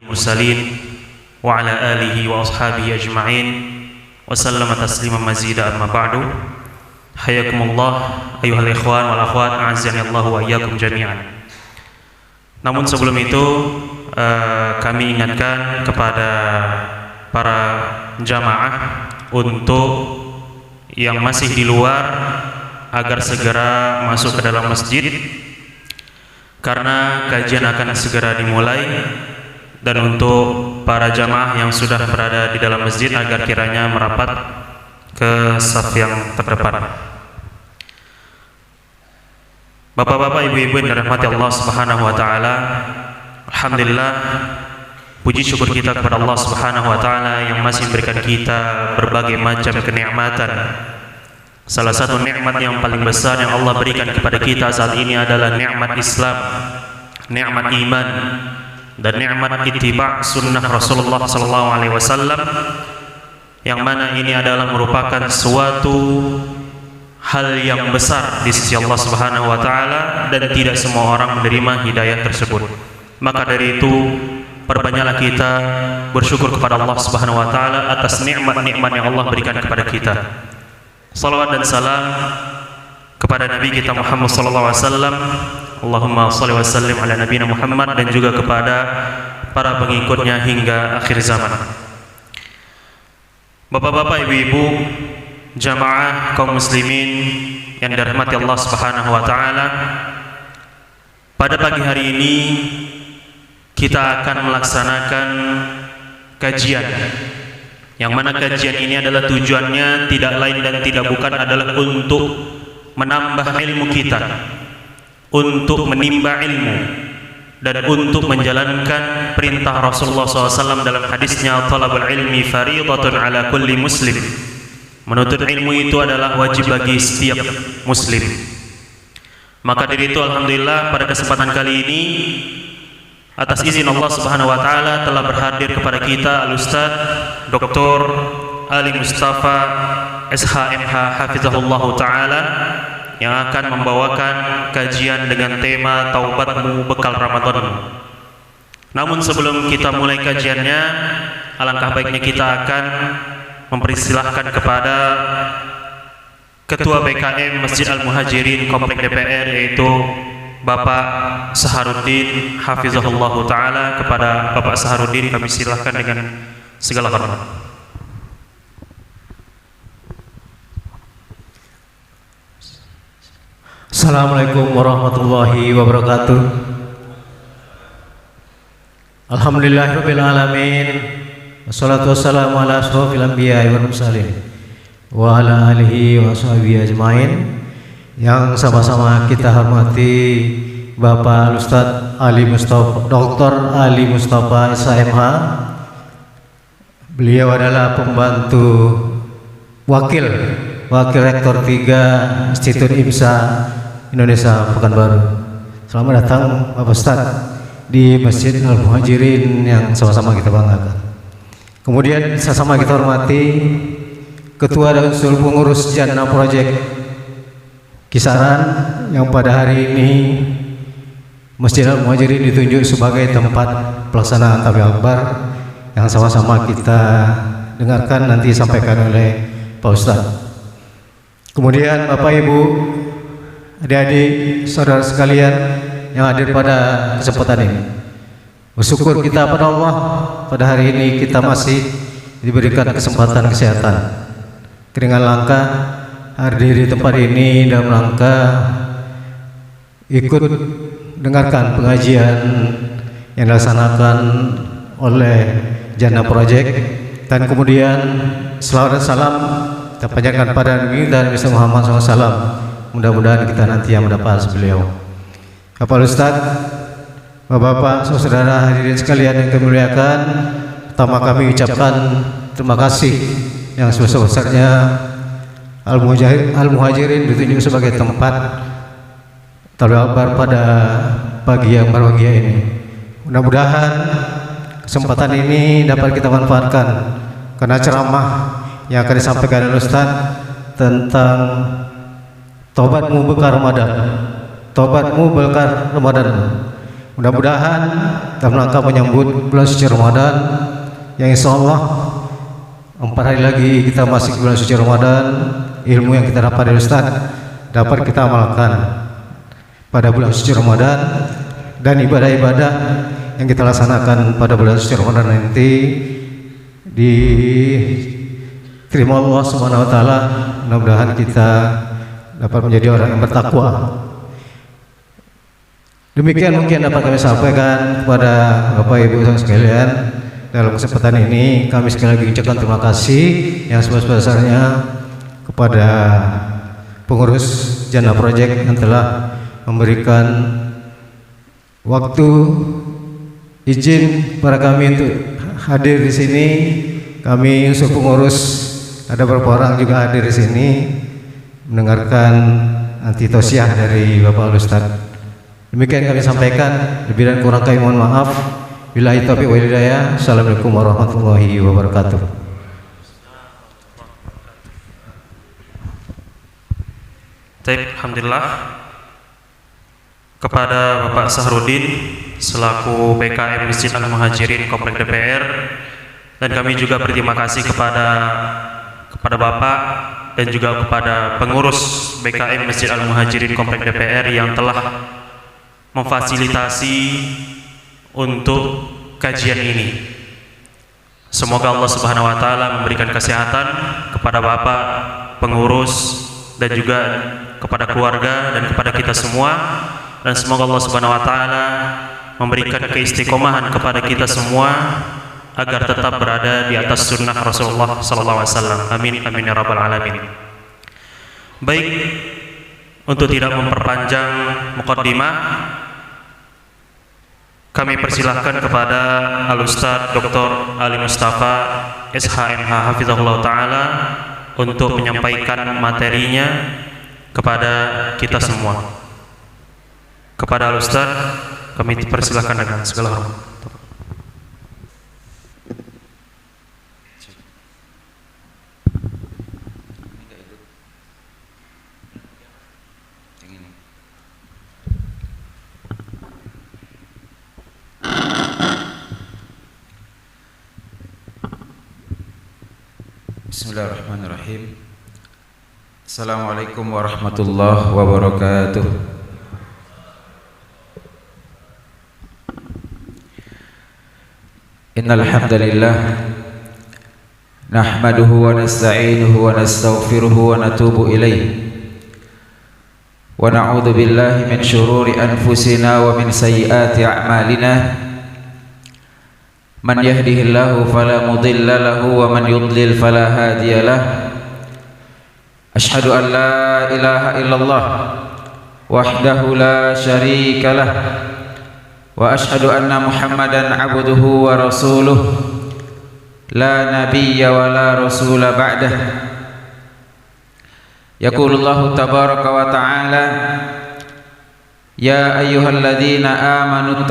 المرسلين وعلى آله وأصحابه أجمعين وسلم تسليما مزيدا أما بعد حياكم الله أيها الإخوان والأخوات أعزني الله وإياكم جميعا. Namun sebelum itu kami ingatkan kepada para jamaah untuk yang masih di luar agar segera masuk ke dalam masjid karena kajian akan segera dimulai, dan untuk para jamaah yang sudah berada di dalam masjid agar kiranya merapat ke saf yang terdepan. Bapak-bapak, ibu-ibu yang dirahmati Allah Subhanahu wa taala, alhamdulillah, puji syukur kita kepada Allah Subhanahu wa taala yang masih memberikan kita berbagai macam kenikmatan. Salah satu nikmat yang paling besar yang Allah berikan kepada kita saat ini adalah nikmat Islam, nikmat iman, dan nikmat ittiba' sunnah Rasulullah sallallahu alaihi wasallam, yang mana ini adalah merupakan suatu hal yang besar di sisi Allah Subhanahu wa taala, dan tidak semua orang menerima hidayah tersebut. Maka dari itu, perbanyaklah kita bersyukur kepada Allah Subhanahu wa taala atas nikmat-nikmat yang Allah berikan kepada kita. Salawat dan salam kepada Nabi kita Muhammad sallallahu alaihi wasallam. Allahumma shalli wa sallim ala nabiyina Muhammad, dan juga kepada para pengikutnya hingga akhir zaman. Bapak-bapak, ibu-ibu, jamaah kaum muslimin yang dirahmati Allah Subhanahu wa taala, pada pagi hari ini kita akan melaksanakan kajian, yang mana kajian ini adalah tujuannya tidak lain dan tidak bukan adalah untuk menambah ilmu kita, untuk menimba ilmu, dan untuk menjalankan perintah Rasulullah SAW dalam hadisnya, talabul ilmi fariidatun ala kulli muslim. Menuntut ilmu itu adalah wajib bagi setiap muslim. Maka dari itu, alhamdulillah, pada kesempatan kali ini atas izin Allah Subhanahu wa taala telah berhadir kepada kita Al-Ustaz Dr. Ali Mustafa SHMH Hafizahullah taala, yang akan membawakan kajian dengan tema Taubatmu Bekal Ramadanmu. Namun sebelum kita mulai kajiannya, alangkah baiknya kita akan mempersilahkan kepada Ketua BKM Masjid Al-Muhajirin Komplek DPR, yaitu Bapak Saharuddin Hafizahullah taala. Kepada Bapak Saharuddin kami silahkan dengan segala hormat. Assalamualaikum warahmatullahi wabarakatuh. Alhamdulillahirabbil alamin. Wassalatu wassalamu ala asyrofil anbiya'i wal mursalin wa ala alihi wa sahbihi ajmain. Yang sama-sama kita hormati Bapak Ustadz Ali Mustafa, Dr. Ali Mustafa SHMH. Beliau adalah pembantu wakil Rektor 3 Institut IMSA Indonesia Pekanbaru. Selamat datang Bapak Ustadz di Masjid Al-Muhajirin yang sama-sama kita banggakan. Kemudian sama-sama kita hormati Ketua dan seluruh pengurus Jannah Project Kisaran, yang pada hari ini Masjid Al-Muhajirin ditunjuk sebagai tempat pelaksanaan Tabligh Akbar, yang sama-sama kita dengarkan nanti disampaikan oleh Pak Ustadz. Kemudian Bapak Ibu, adik-adik, saudara sekalian yang hadir pada kesempatan ini, bersyukur kita pada Allah, pada hari ini kita masih diberikan kesempatan kesehatan. Dengan langkah hadir di tempat ini dalam rangka ikut dengarkan pengajian yang dilaksanakan oleh Jannah Project, dan kemudian selawat dan salam kita panjatkan pada Nabi dan Muhammad SAW. Mudah-mudahan kita nanti yang mendapat beliau. Bapak Ustadz, Bapak-bapak, saudara hadirin sekalian yang kami muliakan, pertama kami ucapkan terima kasih yang sebesar-besarnya Al-Muhajirin ditunjuk sebagai tempat Tabligh Akbar pada pagi yang berbahagia ini. Mudah-mudahan kesempatan ini dapat kita manfaatkan, karena ceramah yang akan disampaikan oleh Ustaz tentang Taubatmu Bekal Ramadan. Taubatmu Bekal Ramadan Mudah-mudahan dalam rangka menyambut bulan suci Ramadan yang insya Allah 4 hari lagi kita masuk bulan suci Ramadan, ilmu yang kita dapat dari Ustaz dapat kita amalkan pada bulan suci Ramadan, dan ibadah-ibadah yang kita laksanakan pada bulan suci Ramadan nanti diterima Allah Subhanahu wa taala. Mudah-mudahan kita dapat menjadi orang yang bertakwa. Demikian mungkin dapat kami sampaikan kepada Bapak Ibu sekalian. Dalam kesempatan ini kami sekali lagi ucapkan terima kasih yang sebesar-besarnya kepada pengurus Jannah Project yang telah memberikan waktu izin para kami untuk hadir di sini. Kami unsur pengurus ada beberapa orang juga hadir di sini mendengarkan antitosiah dari Bapak Ustaz. Demikian kami sampaikan, lebih dan kurang kami mohon maaf. Billahi taufiq wal hidayah. Assalamualaikum warahmatullahi wabarakatuh. Alhamdulillah, kepada Bapak Sahrudin selaku BKM Masjid Al-Muhajirin Komplek DPR, dan kami juga berterima kasih kepada Bapak dan juga kepada pengurus BKM Masjid Al-Muhajirin Komplek DPR yang telah memfasilitasi untuk kajian ini. Semoga Allah Subhanahu wa taala memberikan kesehatan kepada Bapak pengurus dan juga kepada keluarga dan kepada kita semua, dan semoga Allah Subhanahu wa taala memberikan keistiqomahan kepada kita semua agar tetap berada di atas sunnah Rasulullah sallallahu alaihi wasallam. Amin amin ya rabbal alamin. Baik, untuk tidak memperpanjang muqaddimah, kami persilahkan kepada Al-Ustaz Dr. Ali Mustafa SHMH Hafizahullah Ta'ala untuk menyampaikan materinya kepada kita semua. Kepada Al-Ustaz kami persilahkan dengan segala hormat. Bismillahirrahmanirrahim. Assalamualaikum warahmatullahi wabarakatuh. Innal hamdalillah nahmaduhu wa nasta'inuhu wa nastaghfiruhu wa natubu ilayh. Wa na'udzu billahi min shururi anfusina wa min sayyiati a'malina. Man yahdihillahu fala mudilla lahu wa man yudlil fala hadiya lah. Ashhadu an la ilaha illallah wahdahu la syarika lah, wa ashhadu anna Muhammadan abduhu wa rasuluh la nabiyya wa la rasula ba'dah. Yaqulullahu tabaraka wa ta'ala, ya ayyuhalladzina amanu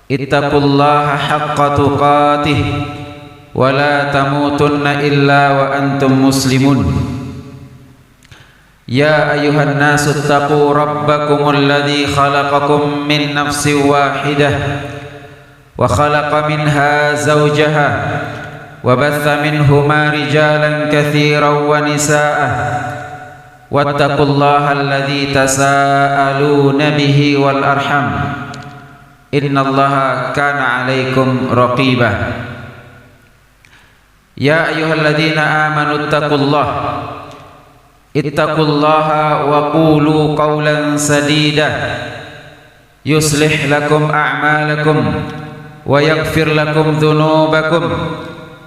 ittaqullaha haqqa tuqatih wa la tamutunna illa wa antum muslimun. Ya ayyuhan nasu ittaqu rabbakumul ladzi khalaqakum min nafsin wahidah wa khalaqa minha zawjaha wa batha minhuma rijalan katsiran wa nisaa wattaqullaha alladzi tasaaluna bihi wal arham innallaha kana 'alaikum raqiba. Ya ayyuhalladzina amanu ittaqullaha wa qulu qawlan sadida yuslih lakum a'malakum wa yaghfir lakum dhunubakum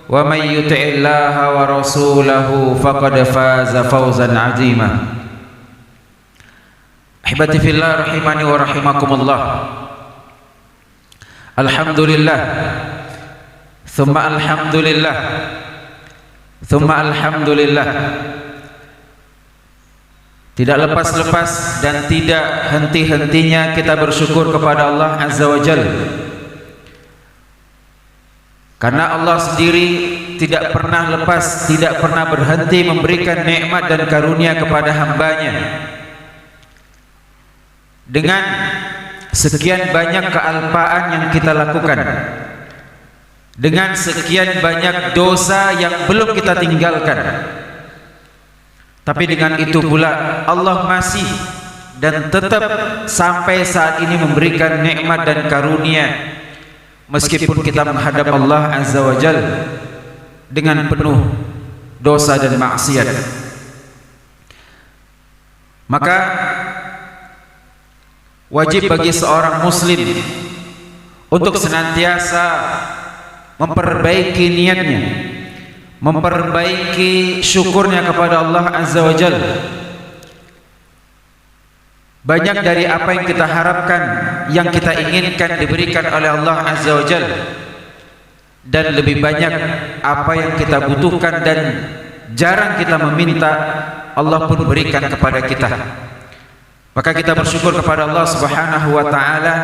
wa may yuti'illaha wa rasulahu faqad faza fawzan 'azima. Ahibati fillah rahimani wa rahimakumullah. Alhamdulillah, thumma alhamdulillah, thumma alhamdulillah. Tidak lepas-lepas dan tidak henti-hentinya kita bersyukur kepada Allah Azza wa Jalla, karena Allah sendiri tidak pernah lepas, tidak pernah berhenti memberikan nikmat dan karunia kepada hambanya. Dengan sekian banyak kealpaan yang kita lakukan, dengan sekian banyak dosa yang belum kita tinggalkan, tapi dengan itu pula Allah masih dan tetap sampai saat ini memberikan nikmat dan karunia, meskipun kita menghadap Allah Azza wa Jalla dengan penuh dosa dan maksiat. Maka wajib bagi seorang muslim untuk senantiasa memperbaiki niatnya, memperbaiki syukurnya kepada Allah Azza wa Jalla. Banyak dari apa yang kita harapkan, yang kita inginkan diberikan oleh Allah Azza wa Jalla, dan lebih banyak apa yang kita butuhkan dan jarang kita meminta, Allah pun berikan kepada kita. Maka kita bersyukur kepada Allah Subhanahu wa taala.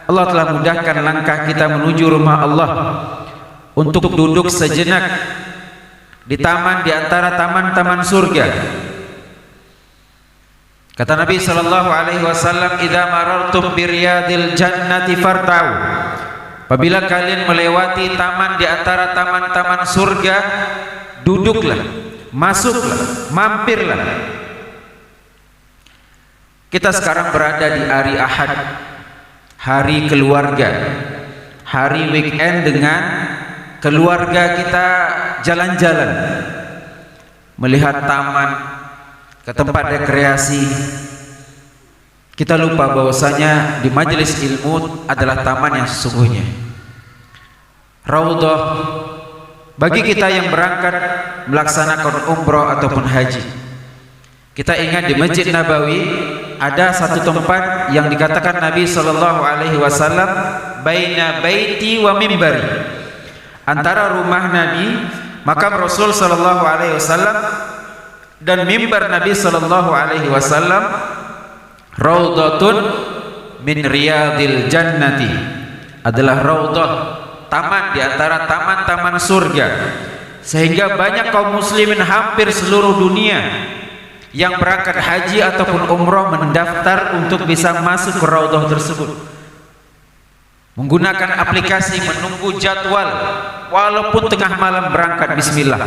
Allah telah mudahkan langkah kita menuju rumah Allah untuk duduk sejenak di taman di antara taman-taman surga. Kata Nabi sallallahu alaihi wasallam, "Idza marartum bi riyadil jannati fartau." Apabila kalian melewati taman di antara taman-taman surga, duduklah, masuklah, mampirlah. Kita sekarang berada di hari Ahad, hari keluarga, hari weekend dengan keluarga kita jalan-jalan, melihat taman, ke tempat rekreasi. Kita lupa bahwasanya di majelis ilmu adalah taman yang sesungguhnya, raudhah bagi kita yang berangkat melaksanakan umroh ataupun haji. Kita ingat di Masjid Nabawi ada satu tempat yang dikatakan Nabi sallallahu alaihi wasallam, baina baiti wa mimbari, antara rumah Nabi, makam Rasul sallallahu alaihi wasallam, dan mimbar Nabi sallallahu alaihi wasallam, raudhatun min riyadil jannati, adalah raudhah, taman di antara taman-taman surga. Sehingga banyak kaum muslimin hampir seluruh dunia yang berangkat haji ataupun umroh mendaftar untuk bisa masuk ke raudhah tersebut, menggunakan aplikasi, menunggu jadwal, walaupun tengah malam berangkat, bismillah.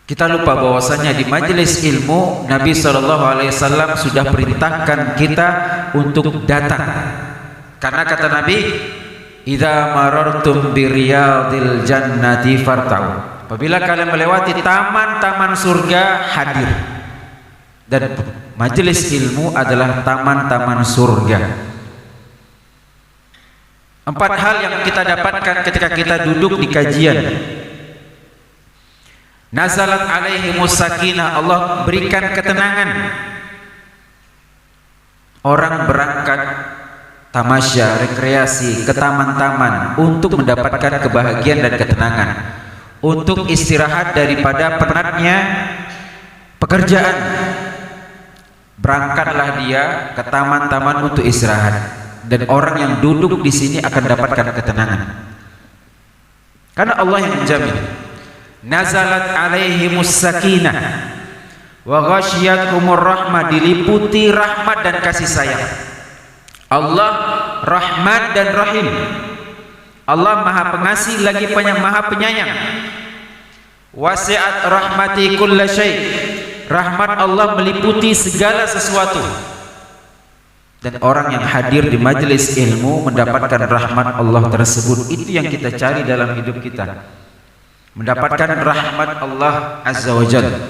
Kita lupa bahwasanya di majelis ilmu Nabi SAW sudah perintahkan kita untuk datang, karena kata Nabi, idza marartum bi riyadil jannati fartau. Apabila kalian melewati taman-taman surga, hadir. Dan majelis ilmu adalah taman-taman surga. 4 hal yang kita dapatkan ketika kita duduk di kajian. Nazalat alaihimus sakinah, Allah berikan ketenangan. Orang berangkat tamasya, rekreasi ke taman-taman untuk mendapatkan kebahagiaan dan ketenangan, untuk istirahat daripada penatnya pekerjaan. Berangkatlah dia ke taman-taman untuk istirahat, dan orang yang duduk di sini akan dapatkan ketenangan, karena Allah yang menjamin. Nazalat alaihimus sakinah wa ghasyiyatuhumur rahmah, diliputi rahmat dan kasih sayang. Allah Rahman dan Rahim. Allah Maha Pengasih lagi Maha Penyayang. Wasi'at rahmati kulla syai', rahmat Allah meliputi segala sesuatu. Dan orang yang hadir di majelis ilmu mendapatkan rahmat Allah tersebut. Itu yang kita cari dalam hidup kita, mendapatkan rahmat Allah Azza wa Jalla.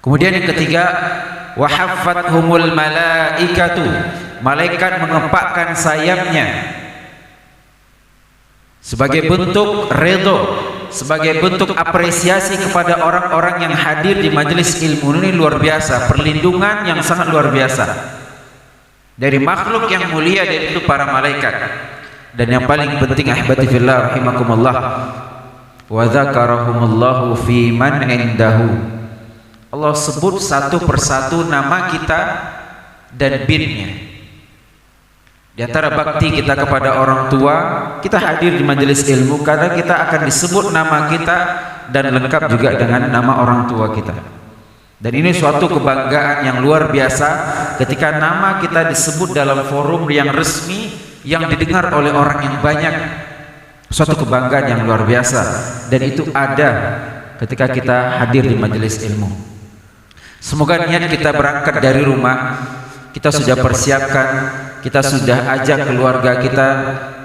Kemudian yang ketiga, wa haffathumul malaikatu, malaikat mengepakkan sayapnya sebagai bentuk redha, sebagai bentuk apresiasi kepada orang-orang yang hadir di majelis ilmu ini. Luar biasa, perlindungan yang sangat luar biasa dari makhluk yang mulia, dari itu para malaikat. Dan yang paling penting, ahibati fillah rahimakumullah, wa dzakarahumullahu fi man indahu, Allah sebut satu persatu nama kita dan binnya. Di antara bakti kita kepada orang tua, kita hadir di majelis ilmu karena kita akan disebut nama kita dan lengkap juga dengan nama orang tua kita. Dan ini suatu kebanggaan yang luar biasa ketika nama kita disebut dalam forum yang resmi, yang didengar oleh orang yang banyak. Suatu kebanggaan yang luar biasa, dan itu ada ketika kita hadir di majelis ilmu. Semoga niat kita berangkat dari rumah, kita sudah persiapkan, kita sudah ajak keluarga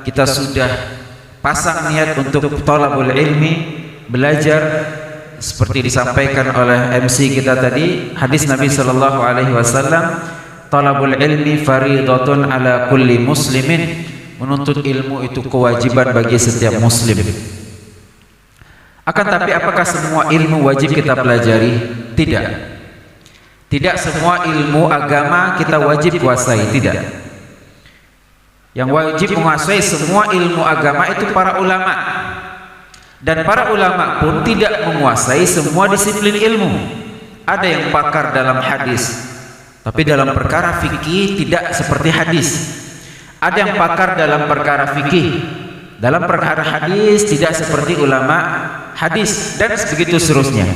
kita sudah pasang niat untuk thalabul ilmi, belajar. Seperti disampaikan oleh MC kita tadi, hadis Nabi sallallahu alaihi wasallam, thalabul ilmi fariidatun ala kulli muslimin. Menuntut ilmu itu kewajiban bagi setiap muslim. Akan tapi apakah semua ilmu wajib kita pelajari? Tidak. Tidak semua ilmu agama kita wajib kuasai, tidak. Yang wajib menguasai semua ilmu agama itu para ulama. Dan para ulama pun tidak menguasai semua disiplin ilmu. Ada yang pakar dalam hadis, tapi dalam perkara fikih tidak seperti hadis. Ada yang pakar dalam perkara fikih, dalam perkara hadis tidak seperti ulama hadis, dan begitu seterusnya.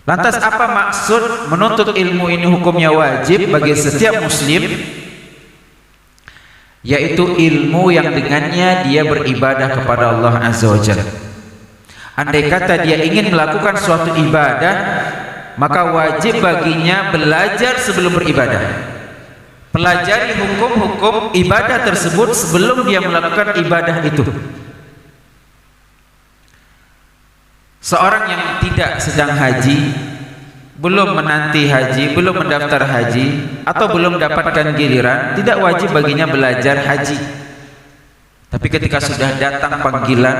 Lantas apa maksud menuntut ilmu ini hukumnya wajib bagi setiap muslim? Yaitu ilmu yang dengannya dia beribadah kepada Allah Azza wa Jalla. Andai kata dia ingin melakukan suatu ibadah, maka wajib baginya belajar sebelum beribadah. Pelajari hukum-hukum ibadah tersebut sebelum dia melakukan ibadah itu. Seorang yang tidak sedang haji, belum menanti haji, belum mendaftar haji, atau belum mendapatkan giliran, tidak wajib baginya belajar haji. Tapi ketika sudah datang panggilan,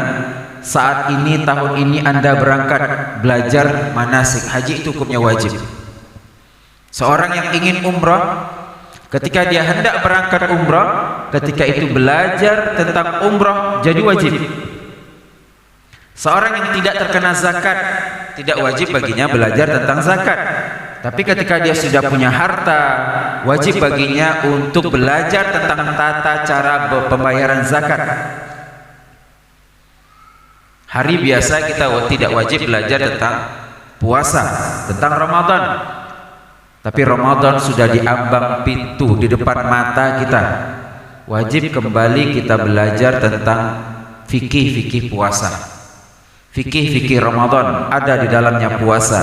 saat ini, tahun ini Anda berangkat belajar manasik haji, itu hukumnya wajib. Seorang yang ingin umrah, ketika dia hendak berangkat umrah, ketika itu belajar tentang umrah jadi wajib. Seorang yang tidak terkena zakat, tidak wajib baginya belajar tentang zakat. Tapi ketika dia sudah punya harta, wajib baginya untuk belajar tentang tata cara pembayaran zakat. Hari biasa kita tidak wajib belajar tentang puasa, tentang Ramadan. Tapi Ramadan sudah diambang pintu di depan mata kita. Wajib kembali kita belajar tentang fikih-fikih puasa. Fikih-fikih Ramadan, ada di dalamnya puasa,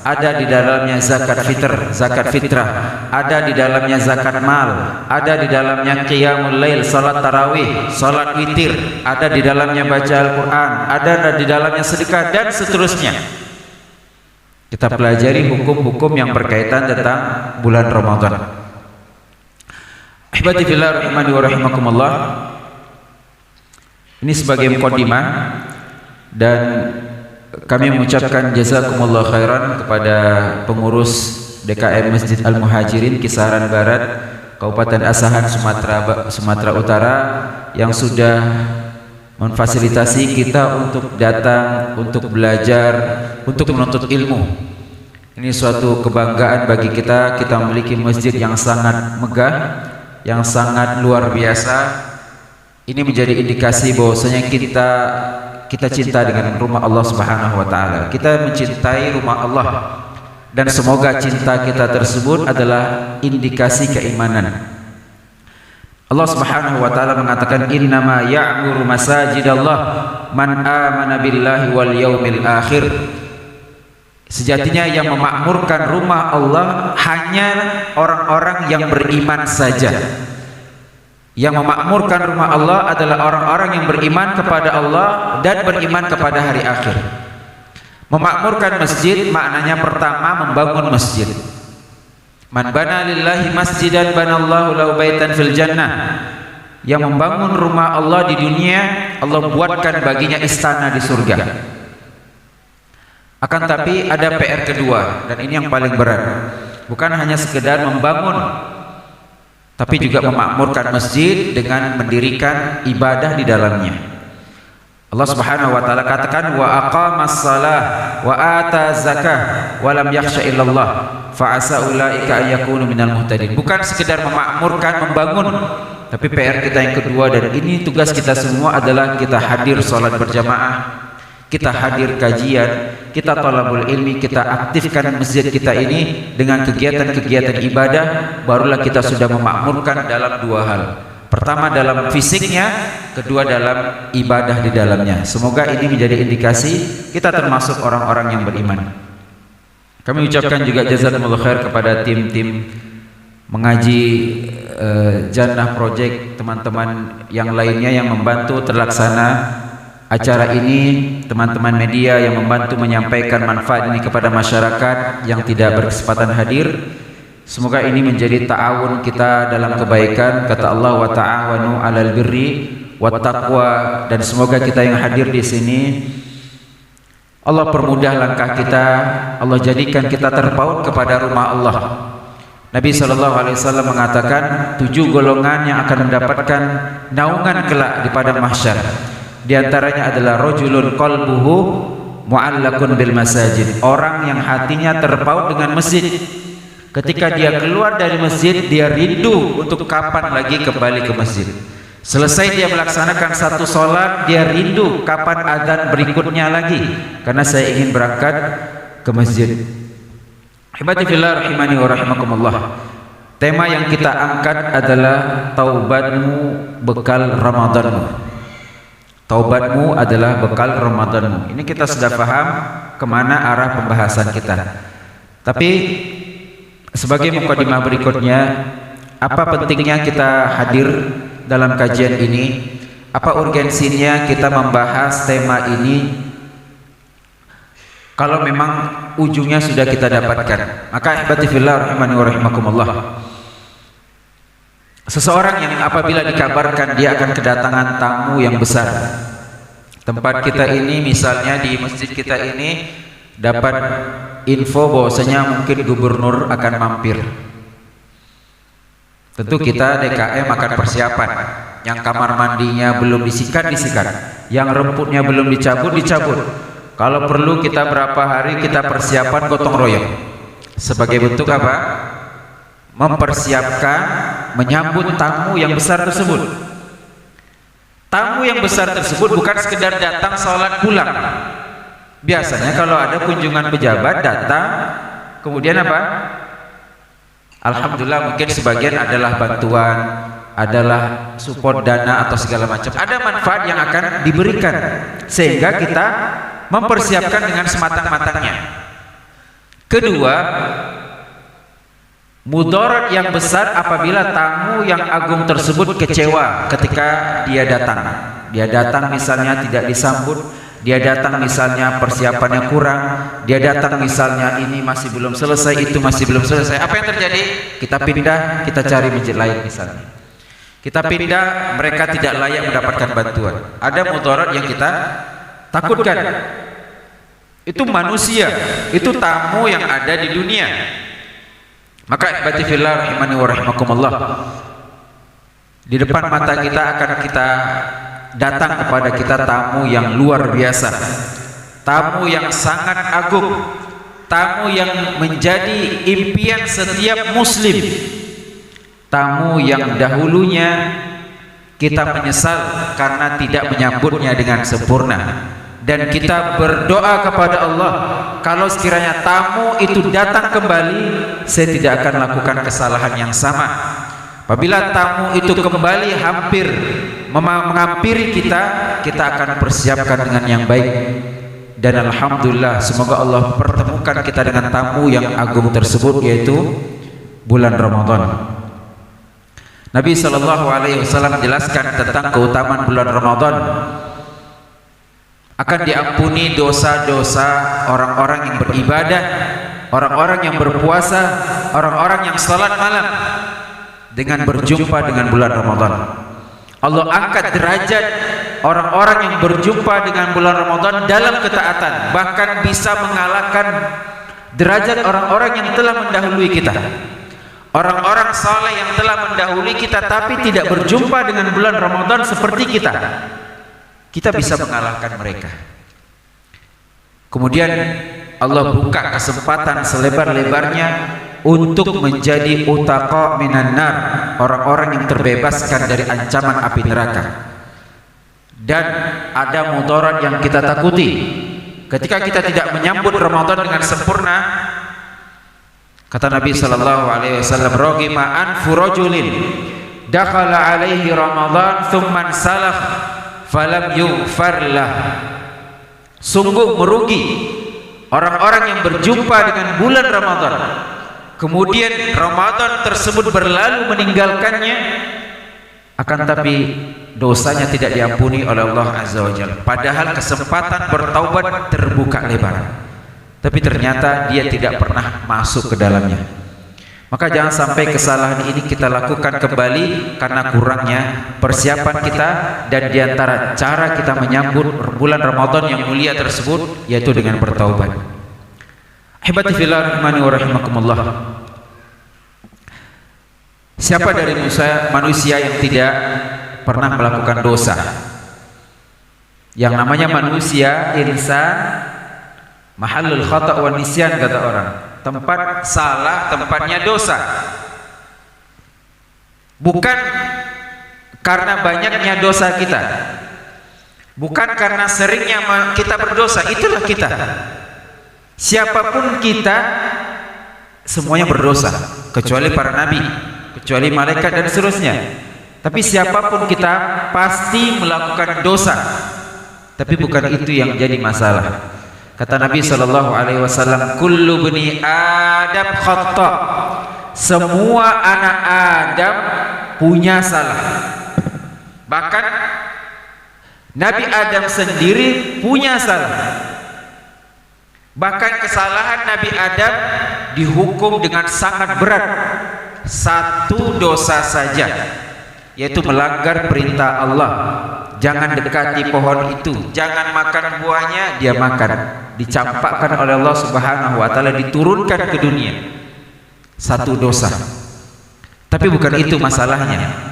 ada di dalamnya zakat fitr, zakat fitrah, ada di dalamnya zakat mal, ada di dalamnya qiyamul lail, salat tarawih, salat witir, ada di dalamnya baca Al-Quran, ada di dalamnya sedekah, dan seterusnya. Kita pelajari hukum-hukum yang berkaitan tentang bulan Ramadan. Ahibati fillah rahimani wa rahimakumullah. Ini sebagai mukadimah, dan kami mengucapkan jazakumullah khairan kepada pengurus DKM Masjid Al-Muhajirin Kisaran Barat, Kabupaten Asahan, Sumatera Utara, yang sudah memfasilitasi kita untuk datang, untuk belajar, untuk menuntut ilmu. Ini suatu kebanggaan bagi kita. Kita memiliki masjid yang sangat megah, yang sangat luar biasa. Ini menjadi indikasi bahwasanya kita cinta dengan rumah Allah Subhanahu wa taala. Kita mencintai rumah Allah, dan semoga cinta kita tersebut adalah indikasi keimanan. Allah Subhanahu wa taala mengatakan, innama ya'muru masajidallah man amana billahi wal yaumil akhir. Sejatinya yang memakmurkan rumah Allah hanya orang-orang yang beriman saja. Yang memakmurkan rumah Allah adalah orang-orang yang beriman kepada Allah dan beriman kepada hari akhir. Memakmurkan masjid maknanya pertama membangun masjid. Man bana lillahi masjidan banallahu lahu baitan fil jannah. Yang membangun rumah Allah di dunia, Allah buatkan baginya istana di surga. Akan tapi ada PR kedua, dan ini yang paling berat. Bukan hanya sekedar membangun, tapi juga memakmurkan masjid dengan mendirikan ibadah di dalamnya. Allah Subhanahu wa taala katakan, wa aqamas shalah wa ata zakah wa lam yakhsha illallah fa asa ulaika ayakunu minal muhtadin. Bukan sekedar memakmurkan, membangun, tapi PR kita yang kedua, dan ini tugas kita semua adalah kita hadir salat berjamaah, kita hadir kajian, kita thalabul ilmi, kita aktifkan masjid kita ini dengan kegiatan-kegiatan ibadah, barulah kita sudah memakmurkan dalam dua hal. Pertama dalam fisiknya, kedua dalam ibadah di dalamnya. Semoga ini menjadi indikasi kita termasuk orang-orang yang beriman. Kami ucapkan juga jazakumullah khair kepada tim-tim mengaji Jannah Project, teman-teman yang lainnya yang membantu terlaksana acara ini, teman-teman media yang membantu menyampaikan manfaat ini kepada masyarakat yang tidak berkesempatan hadir. Semoga ini menjadi ta'awun kita dalam kebaikan. Kata Allah, wa ta'awanu 'alal birri wat taqwa, dan semoga kita yang hadir di sini Allah permudah langkah kita, Allah jadikan kita terpaut kepada rumah Allah. Nabi SAW mengatakan 7 golongan yang akan mendapatkan naungan kelak di padang mahsyar. Di antaranya adalah rajulun qalbuhu mu'allaqun bil masajid, orang yang hatinya terpaut dengan masjid. Ketika dia keluar dari masjid, dia rindu untuk kapan lagi kembali ke masjid. Selesai dia melaksanakan satu sholat, dia rindu kapan adzan berikutnya lagi, karena saya ingin berangkat ke masjid. Hibati fillah rahimani wa rahimakumullah. Tema yang kita angkat adalah taubatmu bekal Ramadanmu. Taubatmu adalah bekal Ramadanmu. Ini kita sudah paham kemana arah pembahasan kita. Tapi sebagai mukadimah berikutnya, apa pentingnya kita hadir dalam kajian ini? Apa urgensinya kita membahas tema ini? Kalau memang ujungnya sudah kita dapatkan, maka ihbati fillah rahimani wa rahimakumullah. Seseorang yang apabila dikabarkan dia akan kedatangan tamu yang besar, tempat kita ini misalnya di masjid kita ini dapat info bahwasanya mungkin gubernur akan mampir. Tentu kita DKM akan persiapan. Yang kamar mandinya belum disikat, yang remputnya belum dicabut. Kalau perlu kita berapa hari kita persiapan gotong royong. Sebagai bentuk apa? Mempersiapkan menyambut tamu yang besar tersebut. Tamu yang besar tersebut bukan sekedar datang sholat pulang. Biasanya kalau ada kunjungan pejabat datang, kemudian apa? Alhamdulillah mungkin sebagian adalah bantuan, adalah support dana atau segala macam. Ada manfaat yang akan diberikan sehingga kita mempersiapkan dengan sematang-matangnya. Kedua, mudarat yang besar apabila tamu yang agung tersebut kecewa ketika dia datang. Dia datang misalnya tidak disambut, dia datang misalnya persiapannya kurang, dia datang misalnya ini masih belum selesai, itu masih belum selesai. Apa yang terjadi? Kita pindah, kita cari masjid lain misalnya. Kita pindah, mereka tidak layak mendapatkan bantuan. Ada mudarat yang kita takutkan. Itu manusia, itu tamu yang ada di dunia. Maka ihbati fillah rahimani wa rahimakumullah, di depan mata kita akan kita datang kepada kita tamu yang luar biasa, tamu yang sangat agung, tamu yang menjadi impian setiap muslim, tamu yang dahulunya kita menyesal karena tidak menyambutnya dengan sempurna. Dan kita berdoa kepada Allah, kalau sekiranya tamu itu datang kembali, saya tidak akan lakukan kesalahan yang sama. Apabila tamu itu kembali hampir menghampiri kita, kita akan persiapkan dengan yang baik. Dan alhamdulillah, semoga Allah pertemukan kita dengan tamu yang agung tersebut, yaitu bulan Ramadan. Nabi SAW menjelaskan tentang keutamaan bulan Ramadan. Akan diampuni dosa-dosa orang-orang yang beribadah, orang-orang yang berpuasa, orang-orang yang salat malam dengan berjumpa dengan bulan Ramadan. Allah angkat derajat orang-orang yang berjumpa dengan bulan Ramadan dalam ketaatan, bahkan bisa mengalahkan derajat orang-orang yang telah mendahului kita. Orang-orang saleh yang telah mendahului kita tapi tidak berjumpa dengan bulan Ramadan seperti kita bisa mengalahkan mereka. Kemudian Allah buka kesempatan selebar-lebarnya untuk menjadi utaqa minan nar, orang-orang yang terbebaskan dari ancaman api neraka. Dan ada mudarat yang kita takuti, ketika kita tidak menyambut Ramadan dengan sempurna, kata Nabi sallallahu alaihi wasallam, "Ragima anfu rajulin dakhala alaihi Ramadan thumma salah falam yughfar lah." Sungguh merugi orang-orang yang berjumpa dengan bulan Ramadan, kemudian Ramadan tersebut berlalu meninggalkannya, akan tapi dosanya tidak diampuni oleh Allah Azza wa Jalla, padahal kesempatan bertaubat terbuka lebar, tapi ternyata dia tidak pernah masuk ke dalamnya. Maka jangan sampai kesalahan ini kita lakukan kembali karena kurangnya persiapan kita, dan diantara cara kita menyambut bulan Ramadan yang mulia tersebut yaitu dengan bertaubat. Ahibati fillah rahimani wa rahimakumullah. Siapa dari manusia yang tidak pernah melakukan dosa? Yang namanya manusia, insan, mahallul khata' wa nisyan, kata orang. Tempat salah, tempatnya dosa. Bukan karena banyaknya dosa kita, bukan karena seringnya kita berdosa, itulah kita. Siapapun kita, semuanya berdosa, kecuali para nabi, kecuali malaikat dan seterusnya. Tapi siapapun kita pasti melakukan dosa, tapi bukan itu yang jadi masalah. Kata Nabi sallallahu alaihi wasallam, "Kullu bani Adam khata." Semua anak Adam punya salah. Bahkan Nabi Adam sendiri punya salah. Bahkan kesalahan Nabi Adam dihukum dengan sangat berat. Satu dosa saja, yaitu melanggar perintah Allah. Jangan dekati pohon itu, jangan makan buahnya, dia makan, dicampakkan oleh Allah Subhanahu wa taala, diturunkan ke dunia. Satu dosa. Tapi bukan itu masalahnya.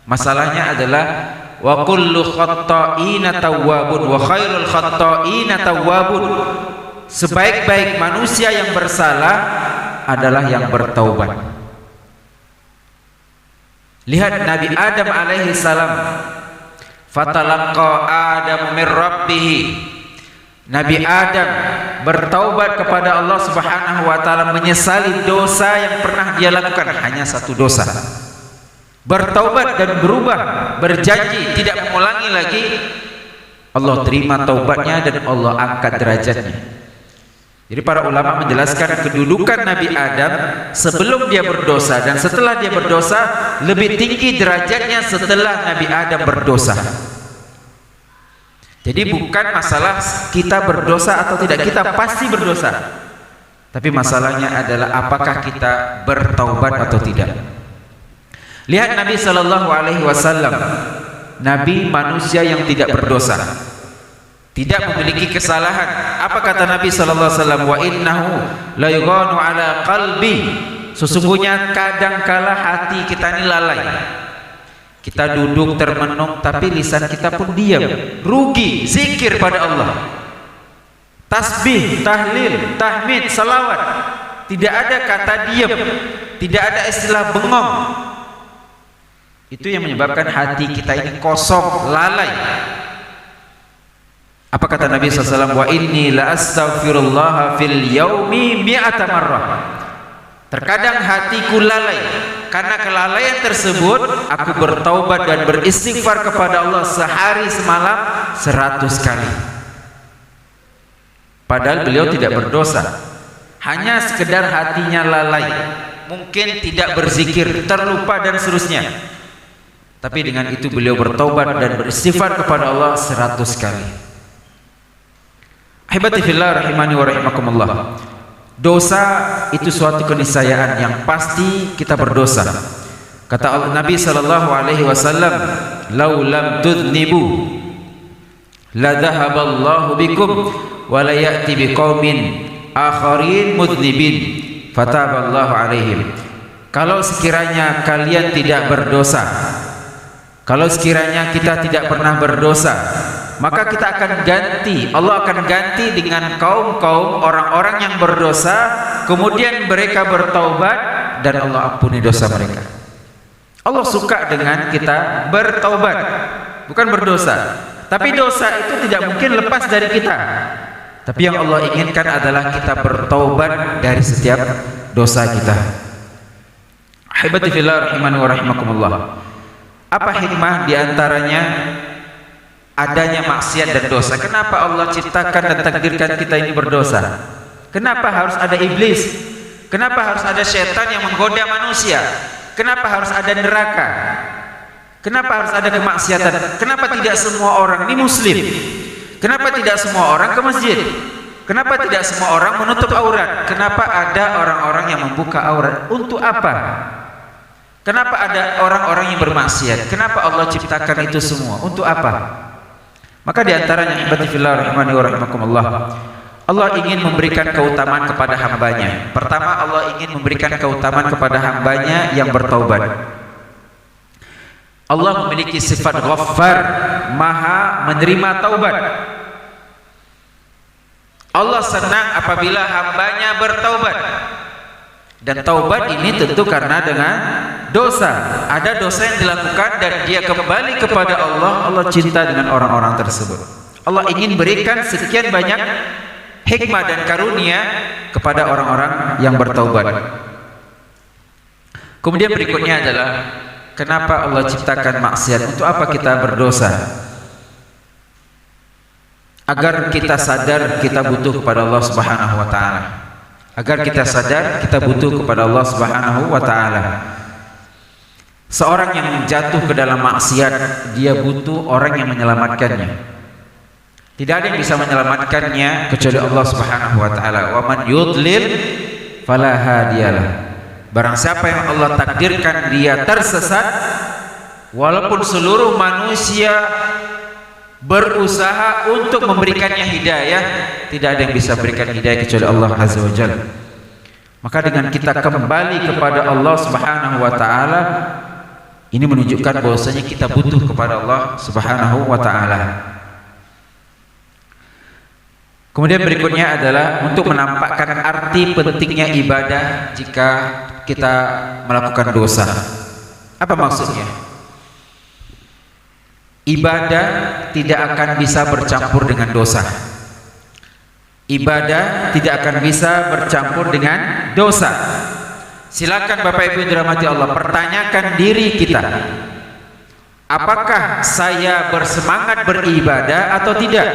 Masalahnya adalah wa kullu khatta'ina tawwabun wa khairul khatta'ina tawwabun. Sebaik-baik manusia yang bersalah adalah yang bertaubat. Lihat Nabi Adam alaihi salam, fatalaqa Adam min rabbih. Nabi Adam bertaubat kepada Allah Subhanahu wa taala, menyesali dosa yang pernah dia lakukan, hanya satu dosa. Bertaubat dan berubah, berjanji tidak mengulangi lagi. Allah terima taubatnya dan Allah angkat derajatnya. Jadi para ulama menjelaskan kedudukan Nabi Adam sebelum dia berdosa dan setelah dia berdosa, lebih tinggi derajatnya setelah Nabi Adam berdosa. Jadi bukan masalah kita berdosa atau tidak, kita pasti berdosa. Tapi masalahnya adalah apakah kita bertaubat atau tidak. Lihat Nabi sallallahu alaihi wasallam, Nabi manusia yang tidak berdosa, tidak memiliki kesalahan. Apa kata Nabi sallallahu alaihi wasallam? Wa innahu la yughanu ala qalbi. Sesungguhnya kadangkala hati kita ini lalai. Kita duduk termenung tapi lisan kita pun diam. Rugi zikir pada Allah. Tasbih, tahlil, tahmid, salawat. Tidak ada kata diam. Tidak ada istilah bengong. Itu yang menyebabkan hati kita ini kosong, lalai. Apa kata Nabi SAW? Wa inni la astaghfirullah fil yaumi mi'ata marrah. Terkadang hatiku lalai, karena kelalaian tersebut aku bertaubat dan beristighfar kepada Allah sehari semalam 100 kali. Padahal beliau tidak berdosa, hanya sekedar hatinya lalai, mungkin tidak berzikir, terlupa dan seterusnya. Tapi dengan itu beliau bertaubat dan beristighfar kepada Allah 100 kali. Ahibati fillah rahimani wa rahimakumullah. Dosa itu suatu keniscayaan yang pasti kita berdosa. Kata Nabi sallallahu alaihi wasallam, "Lau lam tudnibu la dhahaballahu bikum wa la ya'ti biqaumin akharin mudnibin fataballahu alaihim." Kalau sekiranya kalian tidak berdosa, kalau sekiranya kita tidak pernah berdosa, maka kita akan ganti, Allah akan ganti dengan kaum-kaum orang-orang yang berdosa, kemudian mereka bertaubat dan Allah ampuni dosa mereka. Allah suka dengan kita bertaubat, bukan berdosa. Tapi dosa itu tidak mungkin lepas dari kita. Tapi yang Allah inginkan adalah kita bertaubat dari setiap dosa kita. Ahibati fillah rahimani wa rahimakumullah. Apa hikmah diantaranya adanya maksiat dan dosa? Kenapa Allah ciptakan dan takdirkan kita ini berdosa? Kenapa harus ada iblis? Kenapa harus ada setan yang menggoda manusia? Kenapa harus ada neraka? Kenapa harus ada kemaksiatan? Kenapa tidak semua orang ini muslim? Kenapa tidak semua orang ke masjid? Kenapa tidak semua orang menutup aurat? Kenapa ada orang-orang yang membuka aurat? Untuk apa? Kenapa ada orang-orang yang bermaksiat? Kenapa Allah ciptakan itu semua? Untuk apa? Maka diantaranya ibadati fillah rahimani wa rahimakumullah, Allah ingin memberikan keutamaan kepada hambanya. Pertama, Allah ingin memberikan keutamaan kepada hambanya yang bertaubat. Allah memiliki sifat Ghaffar, Maha menerima taubat. Allah senang apabila hambanya bertaubat. Dan taubat ini tentu karena dengan dosa. Ada dosa yang dilakukan dan dia kembali kepada Allah. Allah cinta dengan orang-orang tersebut. Allah ingin berikan sekian banyak hikmah dan karunia kepada orang-orang yang bertaubat. Kemudian berikutnya adalah kenapa Allah ciptakan maksiat? Untuk apa kita berdosa? Agar kita sadar kita butuh kepada Allah Subhanahu wa taala. Agar kita sadar kita butuh kepada Allah Subhanahu wa taala. Seorang yang jatuh ke dalam maksiat, dia butuh orang yang menyelamatkannya. Tidak ada yang bisa menyelamatkannya kecuali Allah Subhanahu wa taala. Wa man yudlil fala hadiyalah. Barang siapa yang Allah takdirkan dia tersesat, walaupun seluruh manusia berusaha untuk memberikannya hidayah, tidak ada yang bisa berikan hidayah kecuali Allah Azza wa Jalla. Maka dengan kita kembali kepada Allah Subhanahu wa taala, ini menunjukkan bahwasanya kita butuh kepada Allah Subhanahu wa taala. Kemudian berikutnya adalah untuk menampakkan arti pentingnya ibadah jika kita melakukan dosa. Apa maksudnya? Ibadah tidak akan bisa bercampur dengan dosa. Ibadah tidak akan bisa bercampur dengan dosa. Silakan Bapak Ibu dirahmati Allah, pertanyakan diri kita, apakah saya bersemangat beribadah atau tidak?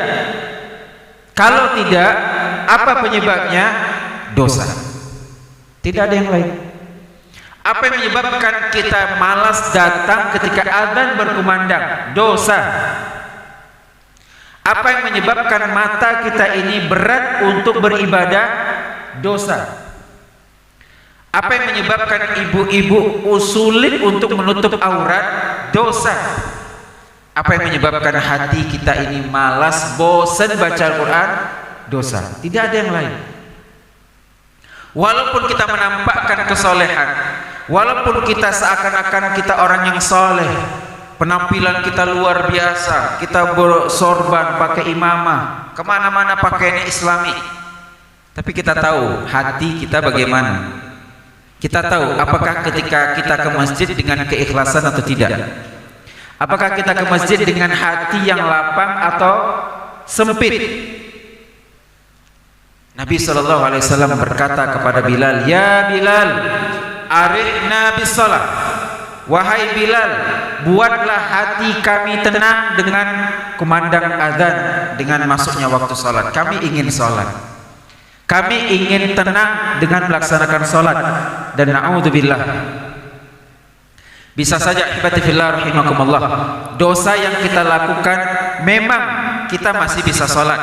Kalau tidak, apa penyebabnya? Dosa. Tidak ada yang lain. Apa yang menyebabkan kita malas datang ketika azan berkumandang? Dosa. Apa yang menyebabkan mata kita ini berat untuk beribadah? Dosa. Apa yang menyebabkan ibu-ibu sulit untuk menutup aurat? Dosa. Apa yang menyebabkan hati kita ini malas, bosan baca Al-Quran? Dosa. Tidak ada yang lain. Walaupun kita menampakkan kesolehan, walaupun kita seakan-akan kita orang yang soleh, penampilan kita luar biasa, kita bersorban, pakai imamah, kemana-mana pakaiannya islami, tapi kita tahu hati kita bagaimana. Kita tahu apakah ketika kita ke masjid dengan keikhlasan atau tidak. Apakah kita ke masjid dengan hati yang lapang atau sempit. Nabi SAW berkata kepada Bilal, "Ya Bilal, arihna bis salat." Wahai Bilal, buatlah hati kami tenang dengan kumandang azan, dengan masuknya waktu salat. Kami ingin salat. Kami ingin tenang dengan melaksanakan salat. Dan na'udzubillah, bisa saja ibadati fillah rahimakumullah, dosa yang kita lakukan memang kita masih bisa salat,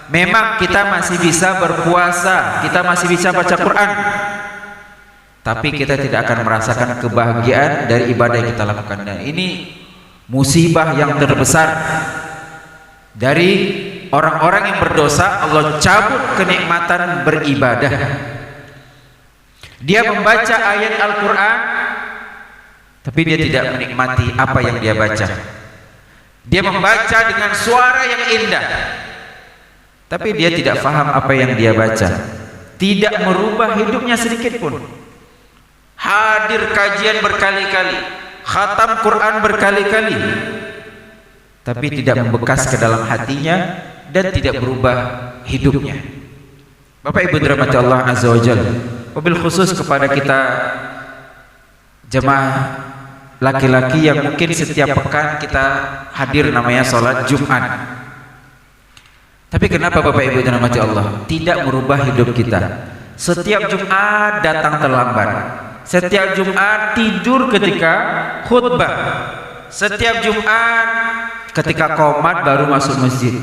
memang kita masih bisa berpuasa, kita masih bisa baca Quran, tapi kita tidak akan merasakan kebahagiaan dari ibadah yang kita lakukan. Dan ini musibah yang terbesar dari orang-orang yang berdosa. Allah cabut kenikmatan beribadah. Dia membaca ayat Al-Quran, tapi dia tidak menikmati apa yang dia baca. Dia membaca dengan suara yang indah, tapi dia tidak faham apa yang dia baca. Tidak merubah hidupnya sedikit pun. Hadir kajian berkali-kali, khatam Quran berkali-kali, tapi tidak membekas ke dalam hatinya dan tidak berubah hidupnya. Bapak Ibu dirahmati Allah Azza wa Jalla, wabil khusus kepada kita jemaah laki-laki yang mungkin setiap pekan kita hadir namanya sholat Jumat. Tapi kenapa Bapak Ibu dirahmati Allah tidak merubah hidup kita? Setiap Jumat datang terlambat, setiap Jumat tidur ketika khutbah, setiap Jumat ketika qomat baru masuk masjid.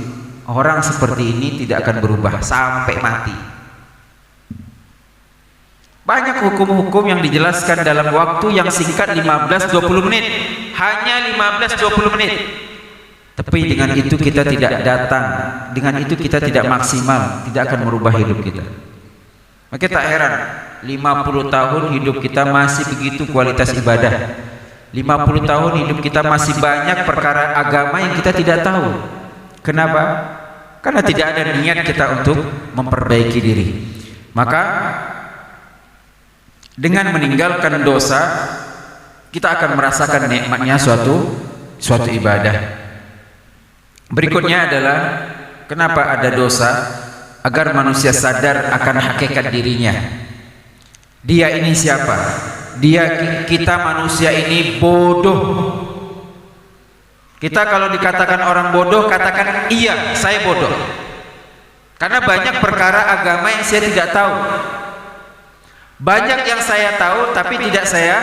Orang seperti ini tidak akan berubah sampai mati. Banyak hukum-hukum yang dijelaskan dalam waktu yang singkat 15-20 menit, hanya 15-20 menit. Tapi dengan itu kita tidak datang, dengan itu kita tidak maksimal, tidak akan merubah hidup kita. Maka tak heran 50 tahun hidup kita masih begitu kualitas ibadah. 50 tahun hidup kita masih banyak perkara agama yang kita tidak tahu. Kenapa? Karena tidak ada niat kita untuk memperbaiki diri. Maka dengan meninggalkan dosa kita akan merasakan nikmatnya suatu ibadah. Berikutnya adalah kenapa ada dosa? Agar manusia sadar akan hakikat dirinya. Dia ini siapa? Kita manusia ini bodoh. Kita kalau dikatakan orang bodoh, katakan iya, saya bodoh. Karena banyak perkara agama yang saya tidak tahu. Banyak yang saya tahu tapi tidak saya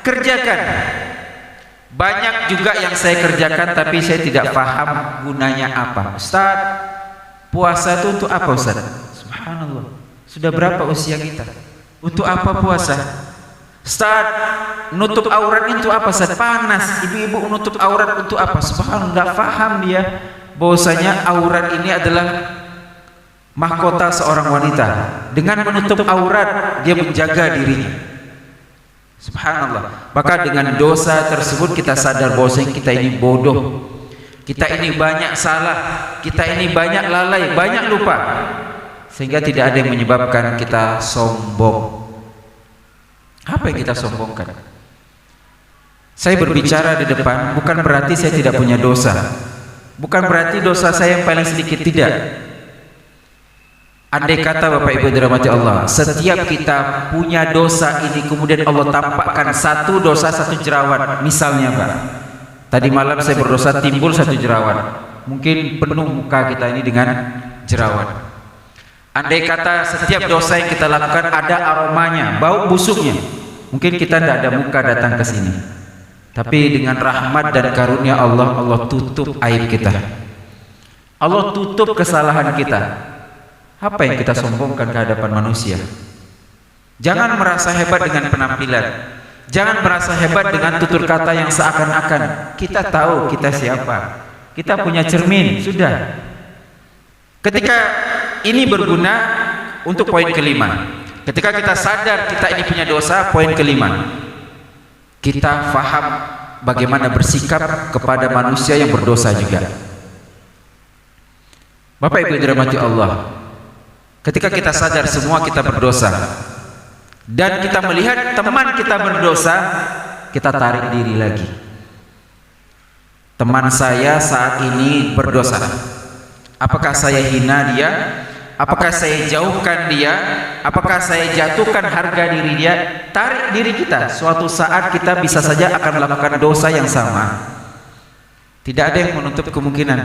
kerjakan. Banyak juga yang saya kerjakan tapi saya tidak paham gunanya apa. Ustaz, puasa itu untuk apa Ustaz? Subhanallah, sudah berapa usia kita? Untuk apa puasa? Ustaz, nutup aurat itu apa Ustaz? Panas, ibu-ibu nutup aurat untuk apa? Subhanallah, tidak paham dia bahwasanya aurat ini adalah mahkota seorang wanita. Dengan menutup aurat dia menjaga dirinya. Subhanallah. Maka dengan dosa tersebut kita sadar bahwasanya kita ini bodoh. Kita ini banyak salah, kita ini banyak lalai, banyak lupa, sehingga tidak ada yang menyebabkan kita sombong. Apa yang kita sombongkan? Saya berbicara di depan bukan berarti saya tidak punya dosa, bukan berarti dosa saya yang paling sedikit, tidak. Andai kata Bapak Ibu dirahmati Allah, setiap kita punya dosa ini kemudian Allah tampakkan satu dosa satu jerawat, misalnya Pak, tadi malam saya berdosa timbul satu jerawat, mungkin penuh muka kita ini dengan jerawat. Andai kata setiap dosa yang kita lakukan ada aromanya, bau busuknya, mungkin kita tidak ada muka datang ke sini. Tapi dengan rahmat dan karunia Allah, Allah tutup aib kita, Allah tutup kesalahan kita. Apa yang kita sombongkan ke hadapan manusia? Jangan merasa hebat dengan penampilan, jangan merasa hebat dengan tutur kata yang seakan-akan kita tahu kita siapa. Kita punya cermin, sudah. Ketika ini berguna untuk poin kelima. Ketika kita sadar kita ini punya dosa, poin kelima, kita faham bagaimana bersikap kepada manusia yang berdosa juga. Bapak Ibu dirahmati Allah, ketika kita sadar semua kita berdosa dan kita melihat teman kita berdosa, kita tarik diri lagi. Teman saya saat ini berdosa, apakah saya hina dia? Apakah saya jauhkan dia? Apakah saya jatuhkan harga diri dia? Tarik diri kita. Suatu saat kita bisa saja akan melakukan dosa yang sama. Tidak ada yang menutup kemungkinan.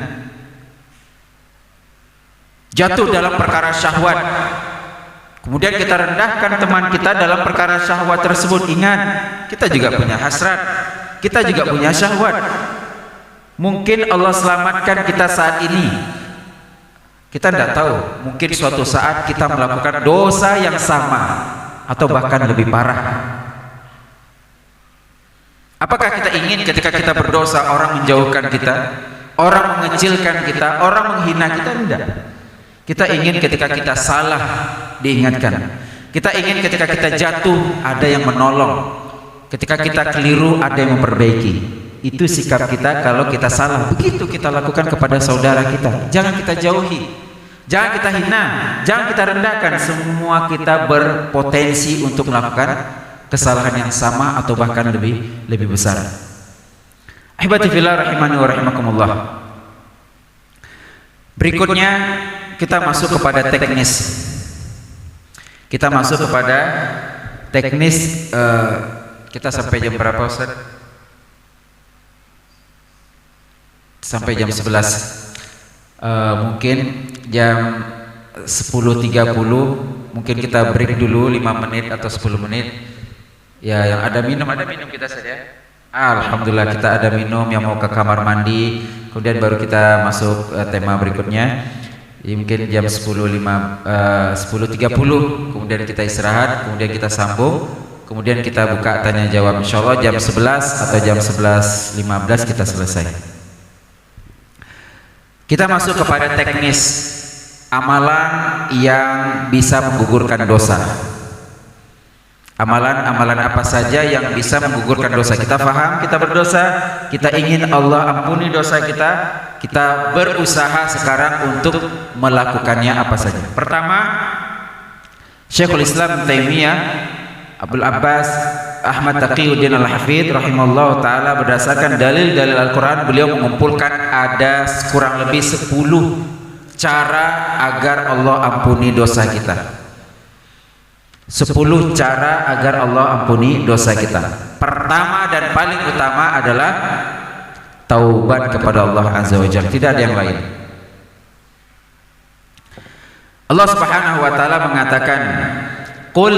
Jatuh dalam perkara syahwat, kemudian kita rendahkan teman kita dalam perkara syahwat tersebut. Ingat, kita juga punya hasrat, kita juga punya syahwat. Mungkin Allah selamatkan kita saat ini, kita tidak tahu, mungkin suatu saat kita melakukan dosa yang sama atau bahkan lebih parah. Apakah kita ingin ketika kita berdosa orang menjauhkan kita, orang mengecilkan kita, orang menghina kita? Tidak. Kita ingin ketika kita salah diingatkan. Kita ingin ketika kita jatuh ada yang menolong. Ketika kita keliru ada yang memperbaiki. Itu sikap kita kalau kita salah. Begitu kita lakukan kepada saudara kita. Jangan kita jauhi, jangan kita hina, jangan kita rendahkan. Semua kita berpotensi untuk melakukan kesalahan yang sama atau bahkan lebih besar. Ahibati fillah rahimani wa rahimakumullah. Berikutnya kita masuk kepada teknis. Kita masuk kepada teknis. Kita sampai jam berapa Ustaz? Sampai jam 11. Mungkin jam 10.30 mungkin kita break dulu 5 menit atau 10 menit. Ya, yang ada minum kita saja. Alhamdulillah kita ada minum, yang mau ke kamar mandi, kemudian baru kita masuk tema berikutnya. Mungkin jam 10.30 kemudian kita istirahat, kemudian kita sambung, kemudian kita buka tanya jawab. Insyaallah jam 11 atau jam 11.15 kita selesai. Kita masuk kepada teknis amalan yang bisa menggugurkan dosa. Amalan-amalan apa saja yang bisa menggugurkan dosa. Kita faham kita berdosa, kita ingin Allah ampuni dosa kita, kita berusaha sekarang untuk melakukannya apa saja. Pertama, Syekhul Islam Taimiyah Abdul Abbas Ahmad Taqiyuddin Al-Hafidh rahimahullah ta'ala berdasarkan dalil-dalil Al-Quran, beliau mengumpulkan ada kurang lebih 10 cara agar Allah ampuni dosa kita. 10 cara agar Allah ampuni dosa kita. Pertama dan paling utama adalah taubat kepada Allah Azza wa Jalla, tidak ada yang lain. Allah Subhanahu wa taala mengatakan, "Qul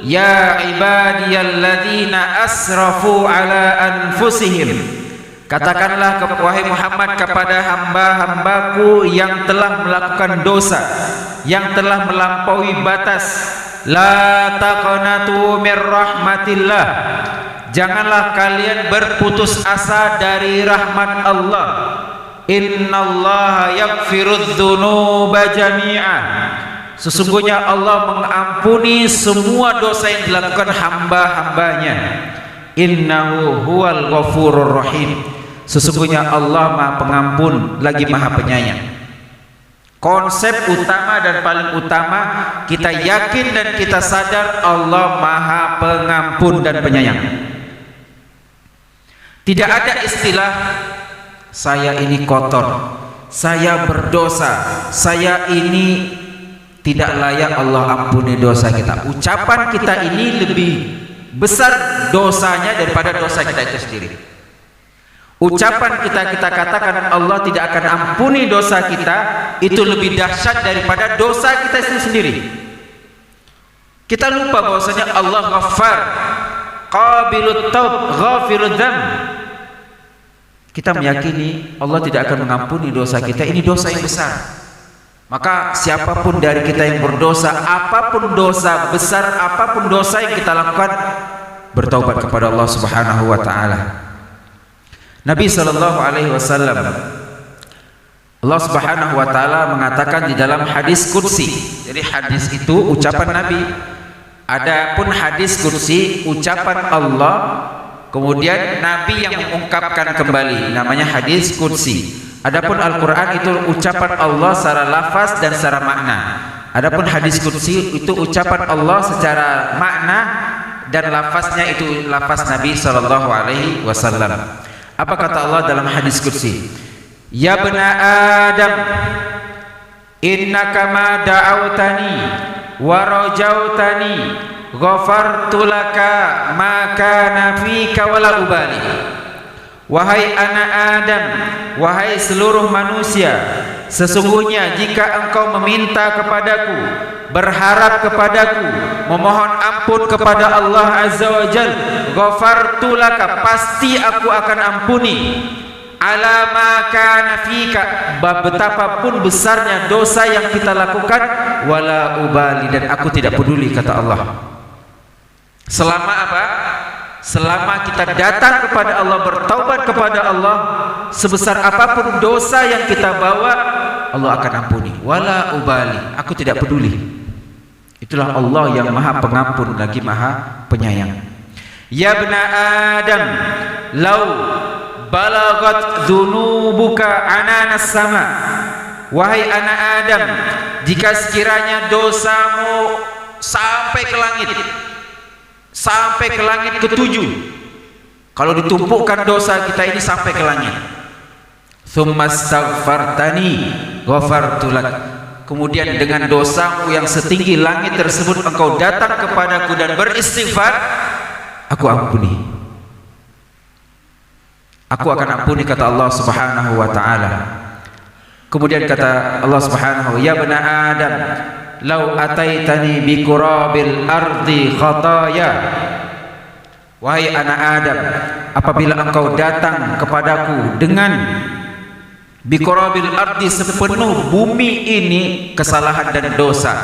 ya ibadiyalladzina asrafu ala anfusihim." Katakanlah wahai Muhammad kepada hamba-hambaku yang telah melakukan dosa, yang telah melampaui batas, la taqnatu mir rahmatillah. Janganlah kalian berputus asa dari rahmat Allah. Innallaha yaghfirudz dzunuba jami'a. Sesungguhnya Allah mengampuni semua dosa yang dilakukan hamba-hambanya. Innahu huwal ghafurur rahim. Sesungguhnya Allah Maha Pengampun lagi Maha Penyayang. Konsep utama dan paling utama, kita yakin dan kita sadar Allah Maha Pengampun dan Penyayang. Tidak ada istilah saya ini kotor, saya berdosa, saya ini tidak layak Allah ampuni dosa kita. Ucapan kita ini lebih besar dosanya daripada dosa kita itu sendiri. Ucapan kita katakan Allah tidak akan ampuni dosa kita, itu lebih dahsyat daripada dosa kita itu sendiri. Kita lupa bahwasanya Allah Ghaffar, Qabilut Taub, Ghafirudz Dzamb. Kita meyakini Allah tidak akan mengampuni dosa kita, ini dosa yang besar. Maka siapapun dari kita yang berdosa, apapun dosa besar, apapun dosa yang kita lakukan, bertaubat kepada Allah Subhanahu wa taala. Nabi sallallahu alaihi wasallam, Allah Subhanahu wa taala mengatakan di dalam hadis qudsi. Jadi hadis itu ucapan Nabi. Adapun hadis qudsi ucapan Allah, kemudian Nabi yang mengungkapkan kembali, namanya hadis qudsi. Adapun Al-Qur'an itu ucapan Allah secara lafaz dan secara makna. Adapun hadis qudsi itu ucapan Allah secara makna dan lafaznya itu lafaz Nabi sallallahu alaihi wasallam. Apa kata Allah dalam hadis qudsi? Ya bna Adam, innaka ma da'autani wa rajautani ghafartu laka ma kana fika wala ubali. Wahai anak Adam, wahai seluruh manusia, sesungguhnya jika engkau meminta kepadaku, berharap kepadaku, memohon ampun kepada Allah Azza wa Jalla, ghafartu laka, pasti aku akan ampuni. Ala ma kana fika, betapapun besarnya dosa yang kita lakukan, wala ubali, dan aku tidak peduli, kata Allah. Selama apa? Selama kita datang kepada Allah, bertaubat kepada Allah, sebesar apapun dosa yang kita bawa, Allah akan ampuni. Wala ubali, aku tidak peduli. Itulah Allah yang Maha Pengampun lagi Maha Penyayang. Ya bna Adam, lau balagat dzunubuka ananas sama. Wahai anak Adam, jika sekiranya dosamu sampai ke langit, sampai ke langit ketujuh. Kalau ditumpukkan dosa kita ini sampai ke langit. thumma astaghfartani ghafartu lak. Kemudian dengan dosamu yang setinggi langit tersebut engkau datang kepadaku dan beristighfar, aku ampuni. Aku akan ampuni, kata Allah Subhanahu wa taala. Kemudian kata Allah Subhanahu, ya bani Adam, lau ataitani bi qurabil ardi khataya. Wahai anak Adam, apabila engkau datang kepadaku dengan bi qurabil ardi, sepenuh bumi ini kesalahan dan dosa,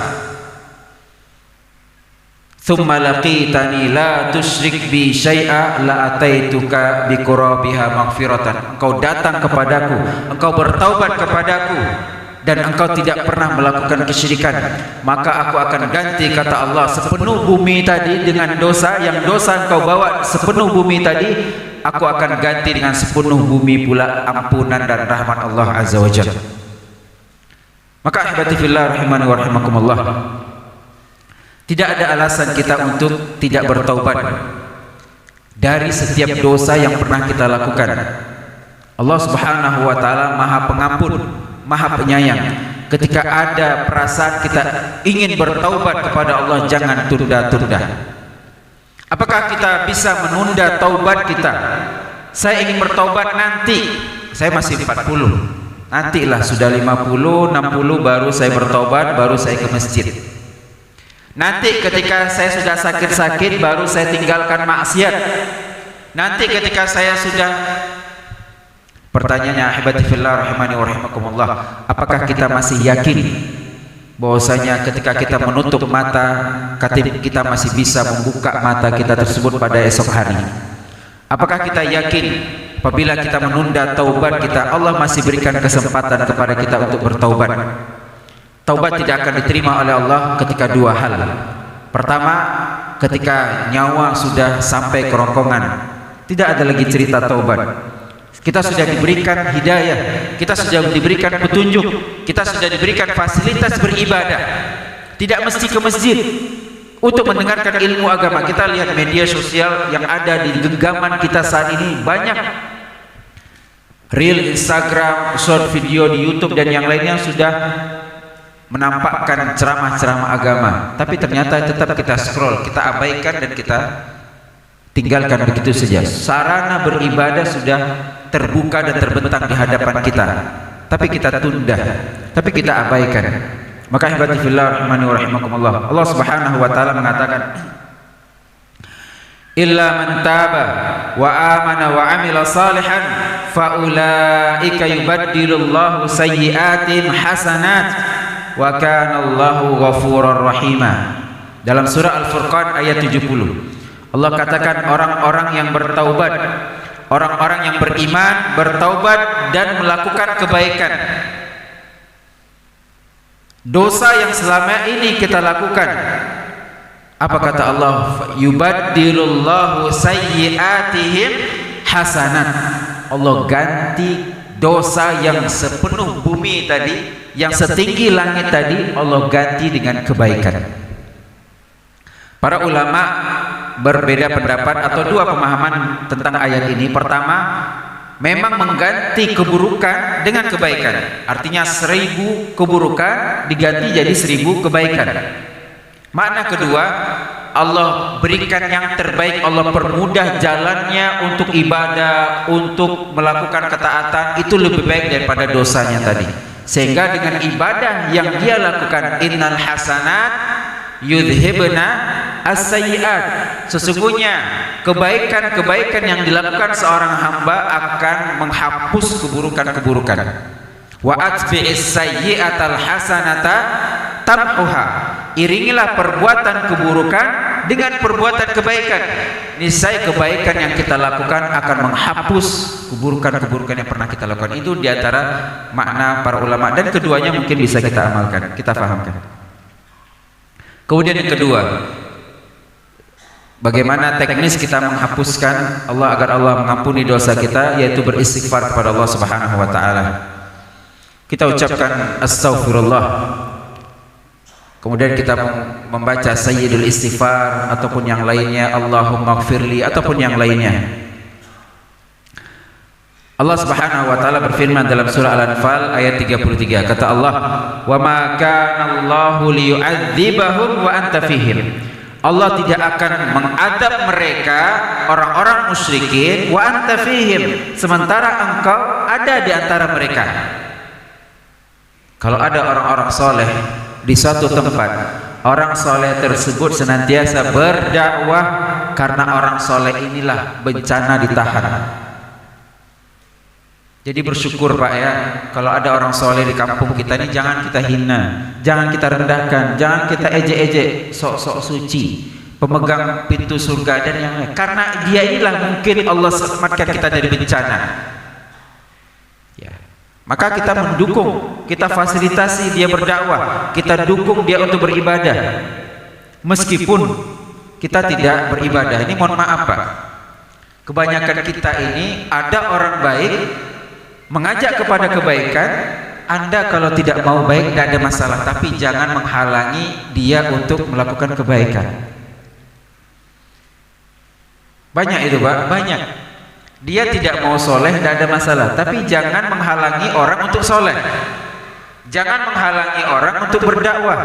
thumma laqitani la tusyrik bi syai'a la ataituka bi qurabiha maghfiratan. Engkau datang kepadaku, engkau bertaubat kepadaku, dan engkau tidak pernah melakukan kesyirikan, maka aku akan ganti, kata Allah, sepenuh bumi tadi dengan dosa yang dosa engkau bawa sepenuh bumi tadi, aku akan ganti dengan sepenuh bumi pula ampunan dan rahmat Allah Azza wa Jalla. Maka ahibati fillah rahimani wa rahimakumullah, tidak ada alasan kita untuk tidak bertaubat dari setiap dosa yang pernah kita lakukan. Allah Subhanahu wa taala Maha Pengampun, Maha Penyayang. Ketika ada perasaan kita ingin bertaubat kepada Allah, jangan tunda-tunda. Apakah kita bisa menunda taubat kita? Saya ingin bertaubat nanti, saya masih 40. Nantilah sudah 50, 60 baru saya bertaubat, baru saya ke masjid. Nanti ketika saya sudah sakit-sakit baru saya tinggalkan maksiat. Nanti ketika saya sudah, pertanyaannya ahibati fillah rahimani wa rahimakumullah, apakah kita masih yakin bahwasanya ketika kita menutup mata, kita masih bisa membuka mata kita tersebut pada esok hari? Apakah kita yakin apabila kita menunda taubat kita, Allah masih berikan kesempatan kepada kita untuk bertaubat? Taubat tidak akan diterima oleh Allah ketika dua hal. Pertama, ketika nyawa sudah sampai kerongkongan, tidak ada lagi cerita taubat. Kita sudah diberikan hidayah, kita sudah diberikan petunjuk, kita sudah diberikan fasilitas beribadah. Tidak mesti ke masjid untuk mendengarkan ilmu agama. Kita lihat media sosial yang ada di genggaman kita saat ini, banyak reel Instagram, short video di YouTube dan yang lainnya sudah menampakkan ceramah-ceramah agama, tapi ternyata tetap kita scroll, kita abaikan dan kita tinggalkan begitu saja. Sarana beribadah sudah terbuka dan terbentang di hadapan kita, tapi kita tunda, tapi kita abaikan. Maka ihbati fillah rahimani wa rahimakumullah, Allah Subhanahu wa taala mengatakan, illa man taba wa amana wa amila salihan fa ulaika yubaddilullahu sayyi'atihim hasanat wa kana Allahu ghafurur rahima. Dalam surah Al-Furqan ayat 70, Allah katakan orang-orang yang bertaubat, orang-orang yang beriman, bertaubat dan melakukan kebaikan. Dosa yang selama ini kita lakukan, apa kata Allah? Yubaddilullahu sayyi'atihim hasanat. Allah ganti dosa yang sepenuh bumi tadi, yang setinggi langit tadi, Allah ganti dengan kebaikan. Para ulama berbeda pendapat atau dua pemahaman tentang ayat ini. Pertama, memang mengganti keburukan dengan kebaikan, artinya 1000 keburukan diganti jadi 1000 kebaikan. Makna kedua, Allah berikan yang terbaik, Allah permudah jalannya untuk ibadah, untuk melakukan ketaatan, itu lebih baik daripada dosanya tadi. Sehingga dengan ibadah yang dia lakukan, innal hasanat yudhibna as-sayyi'at, sesungguhnya kebaikan-kebaikan yang dilakukan seorang hamba akan menghapus keburukan-keburukan. Wa atbi'is sayyi'atal hasanata tamhuha, iringilah perbuatan keburukan dengan perbuatan kebaikan, niscaya kebaikan yang kita lakukan akan menghapus keburukan-keburukan yang pernah kita lakukan. Itu diantara makna para ulama, dan keduanya mungkin bisa kita amalkan, kita fahamkan. Kemudian yang kedua, bagaimana teknis kita menghapuskan Allah agar Allah mengampuni dosa kita, yaitu beristighfar kepada Allah Subhanahu wa taala. Kita ucapkan astaghfirullah, kemudian kita membaca sayyidul istighfar ataupun yang lainnya, Allahumma gfirli ataupun yang lainnya. Allah Subhanahu wa taala berfirman dalam surah Al-Anfal ayat 33. Kata Allah, "Wa ma kana Allahu liyu'adzibahum wa anta fihim." Allah tidak akan mengadab mereka orang-orang musyrikin wa anta fihim, sementara engkau ada di antara mereka. Kalau ada orang-orang soleh di suatu tempat, orang soleh tersebut senantiasa berdakwah, karena orang soleh inilah bencana ditahan. Jadi bersyukur Pak ya, kalau ada orang soleh di kampung kita ini jangan kita hina, jangan kita rendahkan, jangan kita ejek-ejek, sok-sok suci, pemegang pintu surga dan yang lain. Karena dia inilah mungkin Allah selamatkan kita dari bencana. Ya. Maka kita mendukung, kita fasilitasi dia berdakwah, kita dukung dia untuk beribadah. Meskipun kita tidak beribadah, ini mohon maaf Pak. Kebanyakan kita ini ada orang baik mengajak kepada kebaikan. Anda kalau tidak mau baik tidak ada masalah, tapi jangan menghalangi dia untuk melakukan kebaikan. Banyak itu Pak, banyak. Dia tidak mau soleh tidak ada masalah, tapi jangan menghalangi orang untuk soleh. Jangan menghalangi orang untuk berdakwah.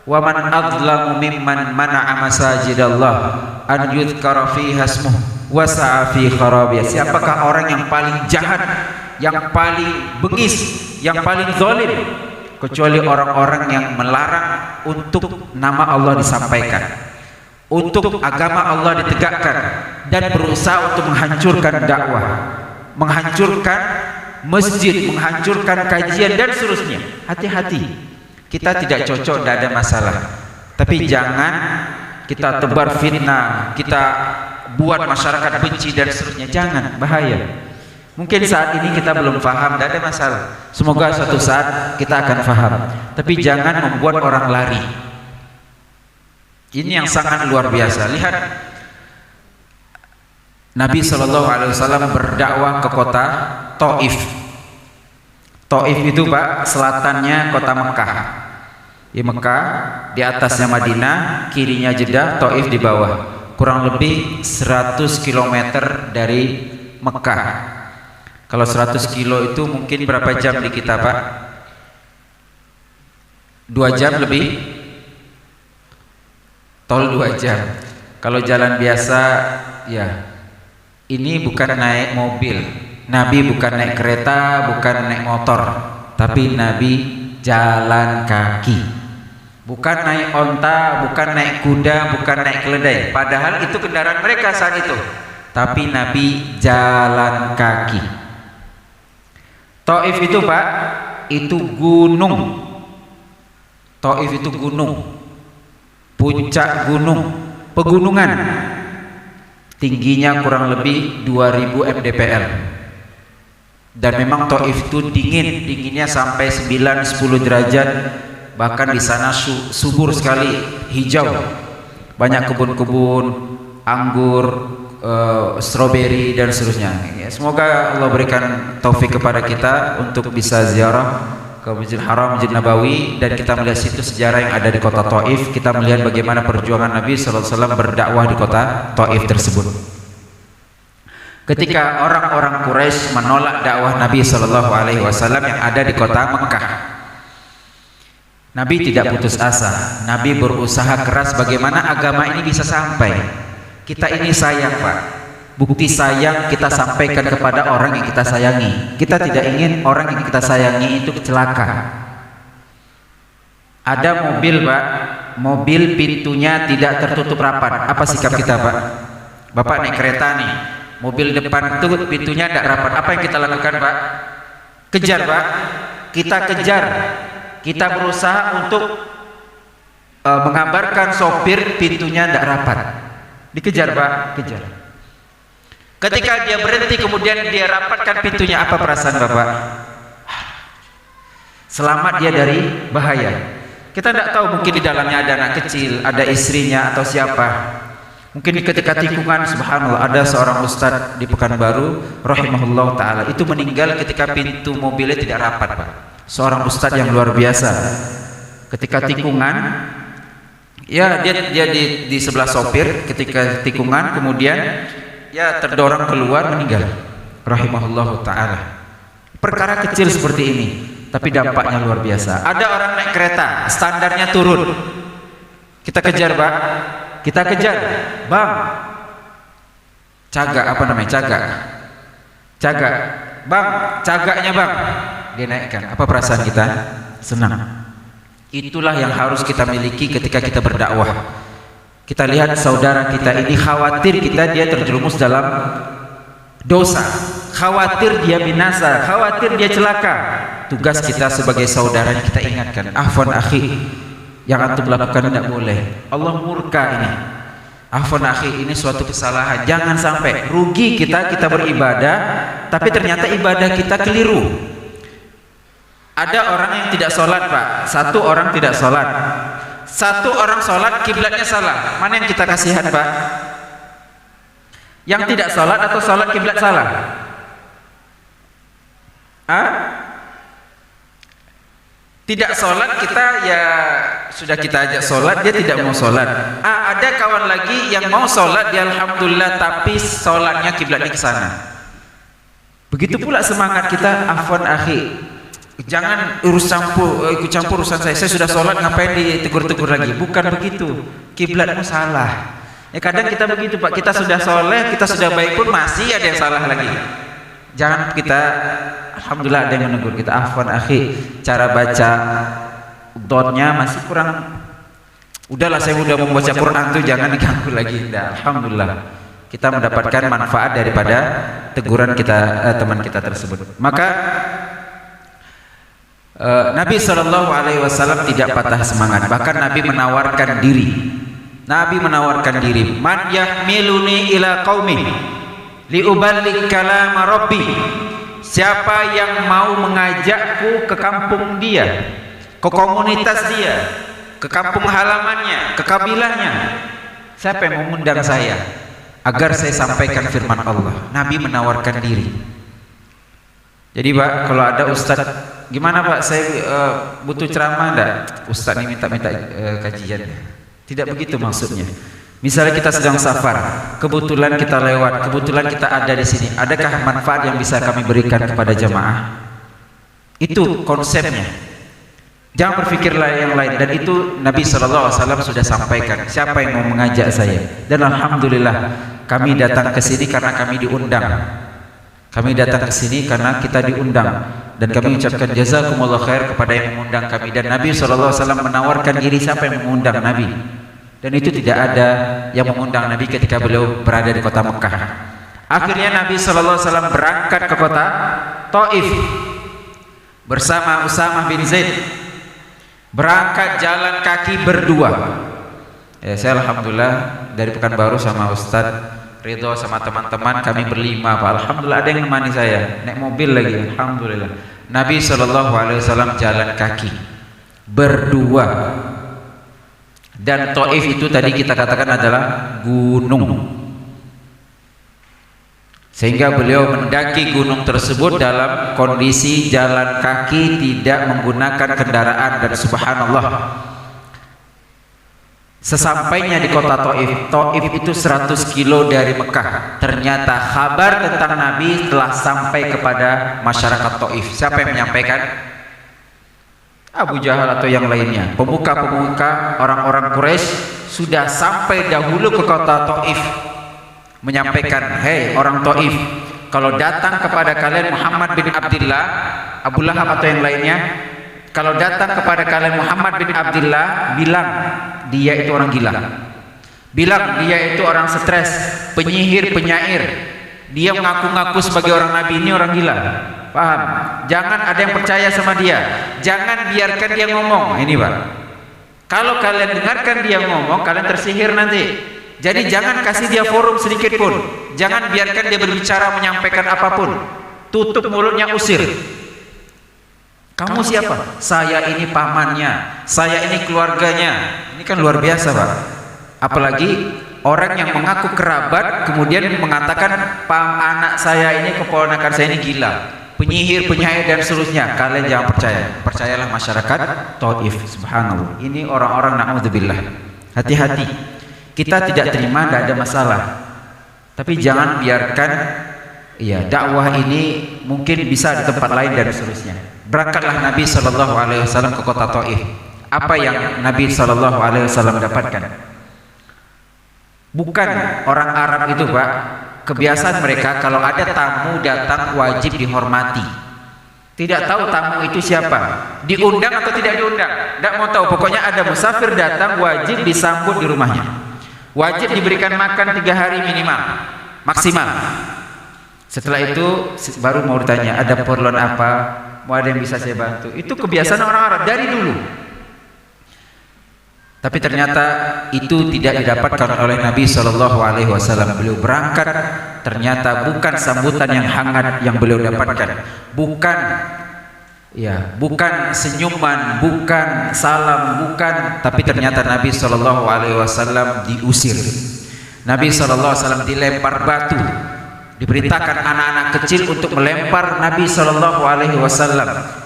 Wa man adzlamu mimman mana'a masajidallah an yudhkara fiha ismuhu wa sa'a fi kharabiha. Siapakah orang yang paling jahat, yang paling bengis, yang paling zalim, kecuali orang-orang yang melarang untuk nama Allah disampaikan, untuk agama Allah ditegakkan, dan berusaha untuk menghancurkan dakwah, menghancurkan masjid, menghancurkan kajian dan seterusnya. Hati-hati, kita tidak cocok, tidak ada masalah, tapi jangan kita tebar fitnah, kita buat masyarakat benci dan seterusnya. Jangan, bahaya. Mungkin saat ini kita belum paham, tidak ada masalah. Semoga suatu saat kita akan paham. Tapi jangan membuat orang lari. Ini yang sangat luar biasa. Lihat, Nabi SAW berdakwah ke kota Taif. Taif itu Pak, selatannya kota Mekah. Di Mekah, di atasnya Madinah, kirinya Jeddah, Taif di bawah. Kurang lebih 100 km dari Mekah. Kalau 100 kilo itu mungkin berapa jam di kita Pak? 2 jam lebih? Tol 2 jam. Kalau jalan biasa ya, ini bukan naik mobil, Nabi bukan naik kereta, bukan naik motor, tapi Nabi jalan kaki. Bukan naik onta, bukan naik kuda, bukan naik keledai. Padahal itu kendaraan mereka saat itu. Tapi Nabi jalan kaki. Taif itu Pak, itu gunung. Taif itu gunung, puncak gunung, pegunungan. Tingginya kurang lebih 2000 mdpl. Dan memang Taif itu dingin, dinginnya sampai 9-10 derajat. Bahkan di sana subur sekali, hijau, banyak kebun-kebun anggur, stroberi dan seterusnya. Ya, semoga Allah berikan taufik kepada kita untuk bisa ziarah ke Masjidil Haram, Masjid Nabawi, dan kita melihat situs sejarah yang ada di kota Taif. Kita melihat bagaimana perjuangan Nabi SAW berdakwah di kota Taif tersebut. Ketika orang-orang Quraisy menolak dakwah Nabi SAW yang ada di kota Mekah, Nabi tidak putus asa. Nabi berusaha keras bagaimana agama ini bisa sampai. Kita ini sayang Pak. Bukti sayang kita sampaikan kepada orang yang kita sayangi. Kita tidak ingin orang yang kita sayangi itu celaka. Ada mobil Pak, mobil pintunya tidak tertutup rapat. Apa sikap kita Pak? Bapak naik kereta nih, mobil depan itu pintunya tidak rapat. Apa yang kita lakukan Pak? Kejar Pak. Kita kejar. Kita berusaha untuk mengabarkan sopir pintunya tidak rapat. Dikejar Pak, kejar. Ketika dia berhenti kemudian dia rapatkan pintunya, apa perasaan Bapak? Selamat dia dari bahaya. Kita tidak tahu, mungkin di dalamnya ada anak kecil, ada istrinya atau siapa. Mungkin ketika tikungan, subhanallah, ada seorang ustadz di Pekanbaru rahimahullah ta'ala, itu meninggal ketika pintu mobilnya tidak rapat Pak. Seorang ustadz yang luar biasa. Ketika tikungan, ya dia di sebelah sopir. Ketika tikungan kemudian ya terdorong keluar, meninggal. rahimahullahu taala. Perkara kecil seperti ini, tapi dampaknya luar biasa. Ada orang naik kereta, standarnya turun. Kita kejar, Pak. Kita kejar, Bang. Caga, apa namanya? Caga. Bang, caganya Bang. Dia naikkan. Apa perasaan kita? Senang. Itulah yang harus kita miliki ketika kita berdakwah. Kita lihat saudara kita ini khawatir dia terjerumus dalam dosa, khawatir dia binasa, khawatir dia celaka. Tugas kita sebagai saudara kita ingatkan, afwan akhi, yang antum lakukan tidak boleh. Allah murka ini. Afwan akhi, ini suatu kesalahan. Jangan sampai rugi kita beribadah, tapi ternyata ibadah kita keliru. Ada orang yang tidak sholat, Pak. Satu orang tidak sholat. Satu orang sholat, kiblatnya salah. Mana yang kita kasihan, Pak? Yang tidak sholat atau sholat kiblat salah? Tidak sholat kita ya sudah kita ajak sholat, dia tidak mau sholat. Ada kawan lagi yang mau sholat, dia alhamdulillah, tapi sholatnya kiblatnya ke sana. Begitu pula semangat kita, afwan akhi, jangan ikut campur urusan saya sudah sholat, ngapain ditegur-tegur lagi? Bukan begitu, kiblatmu salah. Ya kadang kita begitu, Pak, kita sudah soleh, kita sudah baik pun masih ada yang salah lagi. Jangan kita, alhamdulillah ada yang menegur kita, afwan akhi, cara baca dotnya masih kurang. Udahlah, saya udah membaca Quran tuh, jangan diganggu lagi. Alhamdulillah kita mendapatkan manfaat daripada teguran kita, teman kita tersebut. Maka Nabi SAW tidak patah semangat, bahkan Nabi menawarkan diri. Man yahmiluni ila qaumi liuballigh kalam rabbi. Siapa yang mau mengajakku ke kampung dia, ke komunitas dia, ke kampung halamannya, ke kabilahnya, siapa yang mengundang saya agar saya sampaikan firman Allah? Nabi menawarkan diri. Jadi, Pak, kalau ada ustaz, gimana Pak, saya butuh ceramah enggak? Ustaz ini minta kajian. Tidak begitu maksudnya. Misalnya kita sedang safar, kebetulan kita lewat, kebetulan kita ada di sini. Adakah manfaat yang bisa kami berikan kepada jamaah? Itu konsepnya. Jangan berpikirlah yang lain. Dan itu Nabi SAW sudah sampaikan. Siapa yang mau mengajak saya? Dan alhamdulillah kami datang ke sini karena kami diundang. Kami datang ke sini karena kita diundang. Dan kami ucapkan jazakumullah khair kepada yang mengundang kami. Dan Nabi SAW menawarkan diri, siapa yang mengundang Nabi. Dan itu tidak ada yang mengundang Nabi ketika beliau berada di kota Mekah. Akhirnya Nabi SAW berangkat ke kota Taif bersama Usamah bin Zaid. Berangkat jalan kaki berdua. Ya, saya alhamdulillah dari Pekanbaru sama Ustadz Ridho sama teman-teman kami berlima, Pak. Alhamdulillah ada yang menemani saya, naik mobil lagi, alhamdulillah. Nabi SAW jalan kaki berdua. Dan Taif itu tadi kita katakan adalah gunung, sehingga beliau mendaki gunung tersebut dalam kondisi jalan kaki, tidak menggunakan kendaraan. Dan subhanallah, sesampainya di kota Taif itu 100 kilo dari Mekah, ternyata kabar tentang Nabi telah sampai kepada masyarakat Taif. Siapa yang menyampaikan? Abu Jahal atau yang lainnya. Pemuka-pemuka orang-orang Quraisy sudah sampai dahulu ke kota Taif, menyampaikan, hei orang Taif, kalau datang kepada kalian Muhammad bin Abdullah, Abu Lahab atau yang lainnya, kalau datang kepada kalian Muhammad bin Abdullah, bilang dia itu orang gila, bilang dia itu orang stres, penyihir, penyair, dia mengaku-ngaku sebagai orang Nabi, ini orang gila. Paham? Jangan ada yang percaya sama dia, jangan biarkan dia ngomong. Ini, Pak, kalau kalian dengarkan dia ngomong, kalian tersihir nanti. Jadi jangan kasih dia forum sedikit pun, jangan biarkan dia berbicara, menyampaikan apapun. Tutup mulutnya, usir. Kamu siapa? Saya ini pamannya, saya ini keluarganya. Ini kan luar biasa, Pak. Apalagi orang yang mengaku kerabat kemudian mengatakan anak saya ini, keponakan saya ini gila, penyihir, penyair dan seterusnya. Kalian jangan percaya. Percayalah masyarakat Taif. Subhanallah. Ini orang-orang na'udzubillah. Hati-hati. Kita tidak terima, tidak ada masalah. Tapi jangan biarkan Iya, dakwah ini mungkin bisa di tempat lain dan seterusnya. Berangkatlah Nabi Shallallahu Alaihi Wasallam ke kota Taif. Apa yang Nabi Shallallahu Alaihi Wasallam dapatkan? Bukan orang Arab itu, Pak. Kebiasaan mereka kalau ada tamu datang wajib dihormati. Tidak tahu tamu itu siapa, diundang atau tidak diundang, tidak mau tahu. Pokoknya ada musafir datang wajib disambut di rumahnya. Wajib diberikan makan 3 hari minimal, maksimal. Setelah itu baru mau ditanya, ada perluan apa, mau ada yang bisa saya bantu. Itu kebiasaan orang Arab dari dulu. Tapi ternyata itu tidak didapatkan oleh Nabi Shallallahu Alaihi Wasallam. Beliau berangkat, ternyata bukan sambutan yang hangat yang beliau dapatkan, bukan senyuman, bukan salam, bukan. Tapi ternyata Nabi Shallallahu Alaihi Wasallam diusir. Nabi Shallallahu Alaihi Wasallam dilempar batu. Diperintahkan anak-anak kecil untuk melempar Nabi Shallallahu Alaihi Wasallam.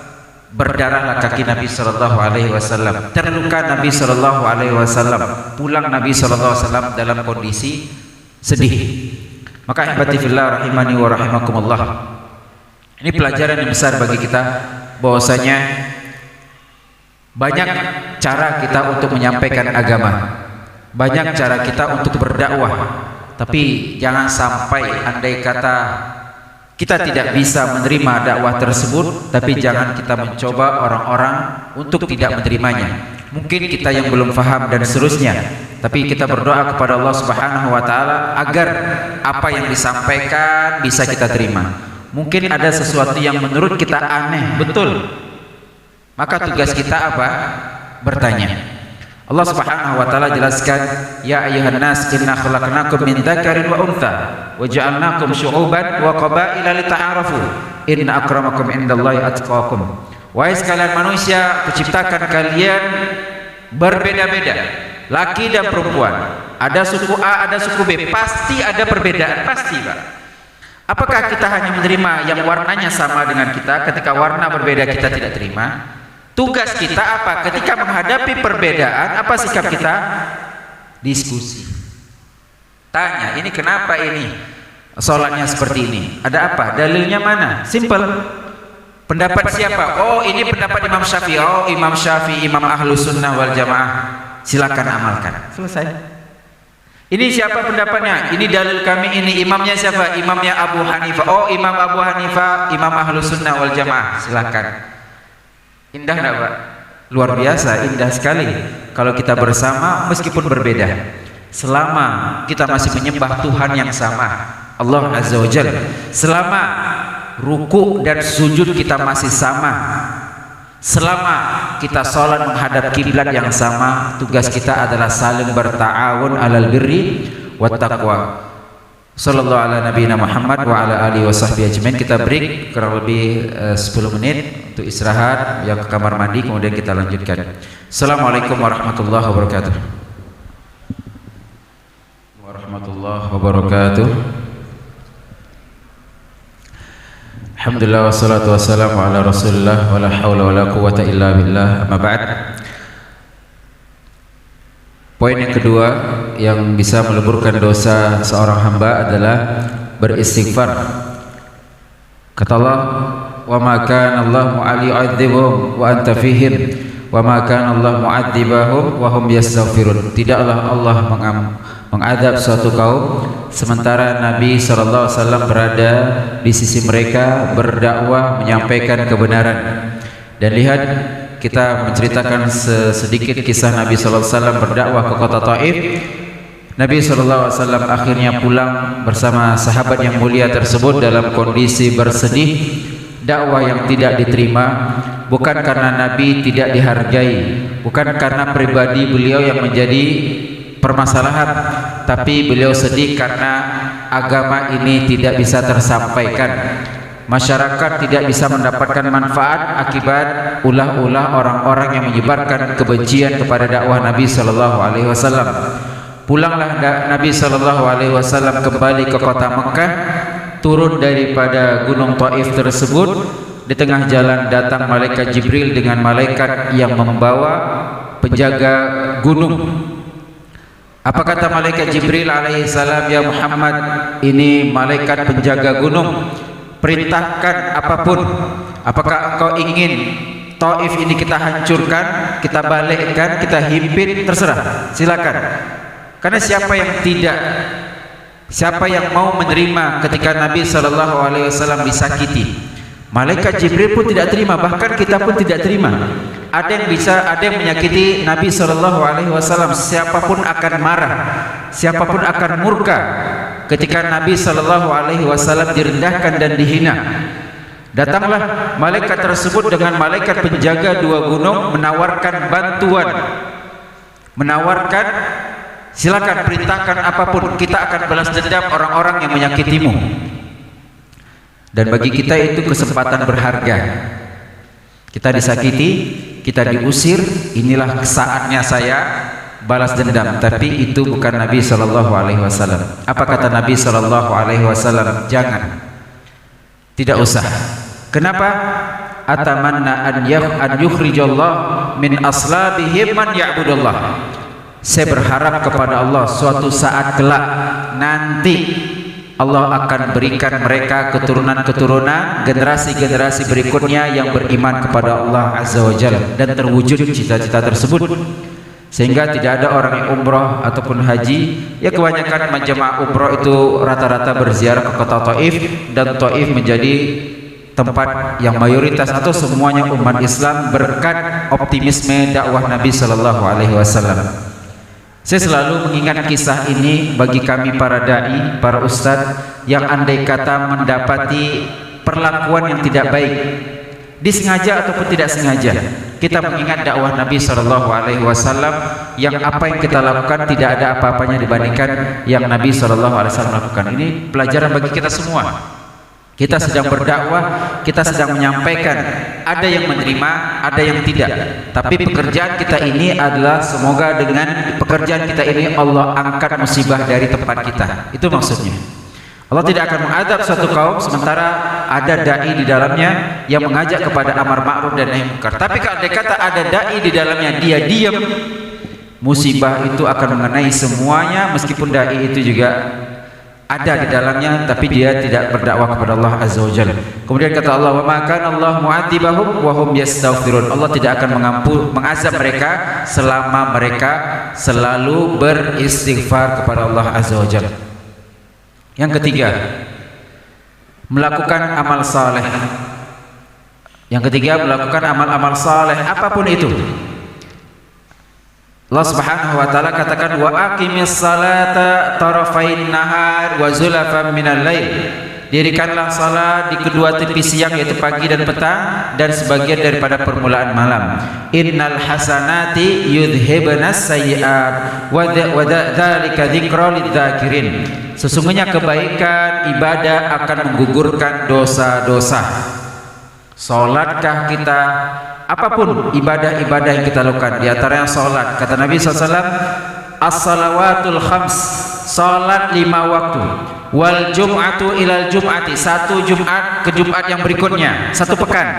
Berdarahlah kaki Nabi Shallallahu Alaihi Wasallam. Terluka Nabi Shallallahu Alaihi Wasallam. Pulang Nabi Shallallahu Alaihi Wasallam dalam kondisi sedih. Maka ihbati fillah rahimani wa rahimakumullah. Ini pelajaran yang besar bagi kita, bahwasanya banyak cara kita untuk menyampaikan agama, banyak cara kita untuk berdakwah. Tapi jangan sampai andai kata kita tidak bisa menerima dakwah tersebut, tapi jangan kita mencoba orang-orang untuk tidak menerimanya. Mungkin kita yang belum paham dan seterusnya, tapi kita berdoa kepada Allah Subhanahu wa taala agar apa yang disampaikan bisa kita terima. Mungkin ada sesuatu yang menurut kita aneh, betul. Maka tugas kita apa? Bertanya. Allah Subhanahu wa taala jelaskan, ya ayyuhan nas inna khalaqnakum min dzakarin wa untha wa ja'alnakum syu'uban wa qabaila lita'arafu inna akramakum indallahi atqakum. Wahai sekalian manusia, kuciptakan kalian berbeda-beda, laki dan perempuan. Ada suku A, ada suku B, pasti ada perbedaan, pasti, Pak. Apakah kita hanya menerima yang warnanya sama dengan kita? Ketika warna berbeda kita tidak terima. Tugas kita apa? Ketika menghadapi perbedaan, apa sikap kita? Diskusi. Tanya, ini kenapa ini sholatnya seperti ini? Ada apa? Dalilnya mana? Simple. Pendapat siapa? Oh, ini pendapat Imam Syafi'i. Oh, Imam Syafi'i, Imam Ahlus Sunnah wal Jamaah. Silakan amalkan. Selesai. Ini siapa pendapatnya? Ini dalil kami, ini imamnya siapa? Imamnya Abu Hanifah. Oh, Imam Abu Hanifah, Imam Ahlus Sunnah wal Jamaah. Silakan. Indah enggak, Pak? Luar biasa, indah sekali kalau kita bersama meskipun berbeda. Selama kita masih menyembah Tuhan yang sama, Allah Azza wa Jalla. Selama ruku dan sujud kita masih sama, selama kita sholat menghadap kiblat yang sama, tugas kita adalah saling berta'awun alal birri wat taqwa. Sallallahu ala nabiyina Muhammad wa ala alihi wa sahbihi ajmain. Kita break kurang lebih 10 menit untuk istirahat, yang ke kamar mandi, kemudian kita lanjutkan. Assalamualaikum warahmatullahi wabarakatuh. Warahmatullahi wabarakatuh. Alhamdulillah wassalatu wassalamu ala Rasulillah wa la haula wa la quwwata illa billah. Amma ba'd. Poin yang kedua yang bisa meleburkan dosa seorang hamba adalah beristighfar. Kata Allah, wa ma kana Allah mu'adzibuhum wa anta fihim wa ma kana Allah mu'adzibahum wa hum yastaghfirun. Tidaklah Allah mengadab suatu kaum sementara Nabi SAW berada di sisi mereka, berdakwah, menyampaikan kebenaran. Dan lihat, kita menceritakan sedikit kisah Nabi SAW berdakwah ke kota Taif. Nabi SAW akhirnya pulang bersama sahabat yang mulia tersebut dalam kondisi bersedih. Dakwah yang tidak diterima bukan karena Nabi tidak dihargai, bukan karena pribadi beliau yang menjadi permasalahan, tapi beliau sedih karena agama ini tidak bisa tersampaikan. Masyarakat tidak bisa mendapatkan manfaat akibat ulah-ulah orang-orang yang menyebarkan kebencian kepada dakwah Nabi Sallallahu Alaihi Wasallam. Pulanglah Nabi Sallallahu Alaihi Wasallam kembali ke kota Mekah, turun daripada gunung Taif tersebut. Di tengah jalan datang malaikat Jibril dengan malaikat yang membawa penjaga gunung. Apa kata malaikat Jibril alaihi salam, ya Muhammad, ini malaikat penjaga gunung, perintahkan apapun. Apakah engkau ingin Taif ini kita hancurkan, kita balikkan, kita himpit, terserah, silakan. Karena siapa yang mau menerima ketika Nabi SAW disakiti? Malaikat Jibril pun tidak terima, bahkan kita pun tidak terima. Ada yang menyakiti Nabi SAW. Siapapun akan marah, siapapun akan murka ketika Nabi SAW direndahkan dan dihina. Datanglah malaikat tersebut dengan malaikat penjaga dua gunung, menawarkan bantuan, menawarkan, silakan perintahkan apapun, kita akan balas dendam orang-orang yang menyakitimu. Dan bagi kita itu kesempatan berharga. Kita disakiti, kita diusir, inilah saatnya saya balas dendam. Tapi itu bukan Nabi SAW. Apa kata Nabi SAW? Jangan, tidak usah. Kenapa? Atamanna an yukhrijallah min aslabihim man ya'budullah. Saya berharap kepada Allah suatu saat kelak nanti Allah akan berikan mereka keturunan-keturunan, generasi-generasi berikutnya yang beriman kepada Allah Azza wa Jalla, dan terwujud cita-cita tersebut. Sehingga tidak ada orang yang umroh ataupun haji, ya kebanyakan menjemaah umroh itu rata-rata berziarah ke kota Taif, dan Taif menjadi tempat yang mayoritas atau semuanya umat Islam berkat optimisme dakwah Nabi SAW. Saya selalu mengingat kisah ini bagi kami para dai, para ustadz yang andai kata mendapati perlakuan yang tidak baik, disengaja ataupun tidak sengaja, kita mengingat dakwah Nabi SAW yang apa yang kita lakukan tidak ada apa-apanya dibandingkan yang Nabi SAW lakukan. Ini pelajaran bagi kita semua. Kita sedang berdakwah, kita sedang menyampaikan, ada yang menerima, ada yang tidak. Tapi pekerjaan kita ini adalah semoga dengan pekerjaan kita ini Allah angkat musibah dari tempat kita. Itu maksudnya. Allah tidak akan mengadab suatu kaum sementara ada dai di dalamnya yang mengajak kepada amar ma'ruf dan nahi munkar. Tapi kalau dikata ada dai di dalamnya dia diam, musibah itu akan mengenai semuanya, meskipun dai itu juga ada di dalamnya tapi dia tidak berdakwah kepada Allah Azza wa Jalla. Kemudian kata Allah, wa ma kana Allah mu'adzibahum wa hum yastaghfirun. Allah tidak akan mengazab mereka selama mereka selalu beristighfar kepada Allah Azza wa Jalla. Yang ketiga, melakukan amal saleh. Yang ketiga, melakukan amal-amal saleh apapun itu. Allah Subhanahu wa taala katakan, wa aqimis salata tarafain nahar wa zulafan minal lail. Dirikanlah salat di kedua tepi siang, yaitu pagi dan petang, dan sebagian daripada permulaan malam. Innal hasanati yudhibnas sayyi'at wa dzalika dzikra lidzakirin. Sesungguhnya kebaikan ibadah akan menggugurkan dosa-dosa. Salatkah kita? Apapun ibadah-ibadah yang kita lakukan, di antara yang salat, kata Nabi SAW, as-salawatul khams, salat 5 waktu, wal jum'atu ilal jum'ati, satu Jumat ke Jumat yang berikutnya, satu pekan,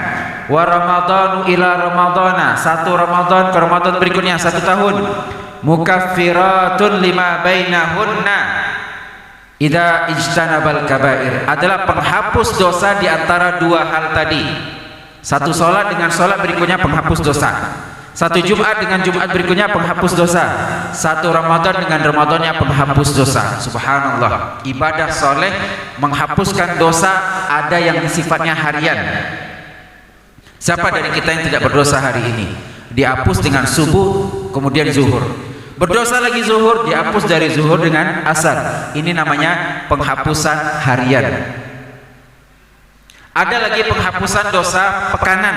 wa ramadhanu ila ramadhana, satu Ramadan ke Ramadan berikutnya, satu tahun, mukaffiratun lima bainahunna idza ijtanabal kabair, adalah penghapus dosa di antara dua hal tadi. Satu sholat dengan sholat berikutnya penghapus dosa. Satu Jumat dengan Jumat berikutnya penghapus dosa. Satu Ramadan dengan Ramadannya penghapus dosa. Subhanallah. Ibadah soleh menghapuskan dosa ada yang sifatnya harian. Siapa dari kita yang tidak berdosa hari ini? Dihapus dengan subuh, kemudian zuhur. Berdosa lagi zuhur, dihapus dari zuhur dengan asar. Ini namanya penghapusan harian. Ada lagi penghapusan dosa pekanan,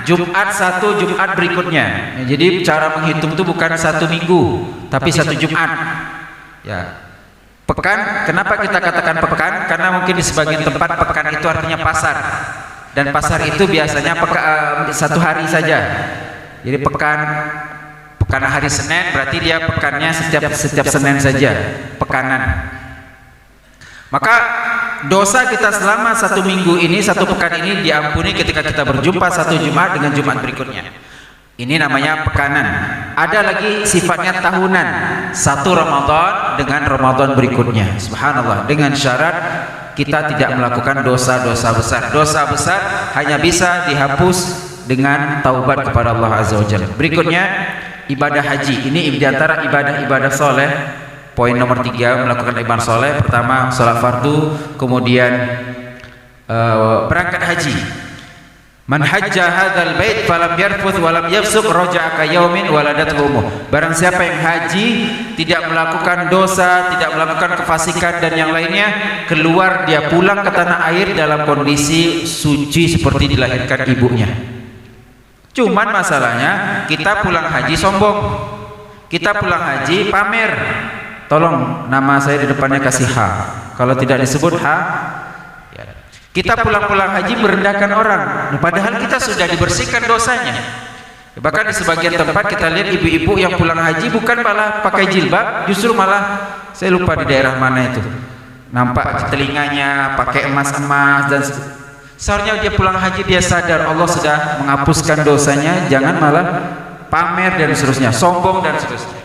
Jumat satu, Jumat berikutnya. Jadi cara menghitung itu bukan satu minggu, tapi satu Jumat. Ya, pekan. Kenapa kita katakan pekan? Karena mungkin di sebagian tempat pekan itu artinya pasar, dan pasar itu biasanya satu hari saja. Jadi pekan hari Senin berarti dia pekannya setiap Senin saja, pekanan. Maka dosa kita selama satu minggu ini, satu pekan ini diampuni ketika kita berjumpa satu Jumat dengan Jumat berikutnya. Ini namanya pekanan. ada lagi sifatnya tahunan, satu Ramadan dengan Ramadan berikutnya. Subhanallah, dengan syarat kita tidak melakukan dosa-dosa besar. Dosa besar hanya bisa dihapus dengan taubat kepada Allah Azza wa Jalla. Berikutnya ibadah haji. Ini di antara ibadah-ibadah soleh. Poin nomor 3, melakukan ibadah soleh. Pertama salat fardu, kemudian berangkat haji. Man hajja hadzal bait falam yarfuth walam yafsuq raja'a ka yaumin waladathu ummuh. Barang siapa yang haji tidak melakukan dosa, tidak melakukan kefasikan dan yang lainnya, keluar dia pulang ke tanah air dalam kondisi suci seperti dilahirkan ibunya. Cuman masalahnya kita pulang haji sombong. Kita pulang haji pamer. Tolong nama saya di depannya kasih H. Kalau tidak disebut H, kita pulang-pulang haji merendahkan orang, padahal kita sudah dibersihkan dosanya. Bahkan di sebagian tempat kita lihat ibu-ibu yang pulang haji bukan malah pakai jilbab, justru malah, saya lupa di daerah mana itu, nampak telinganya pakai emas-emas, dan seharusnya dia pulang haji dia sadar Allah sudah menghapuskan dosanya, jangan malah pamer dan seterusnya, sombong dan seterusnya.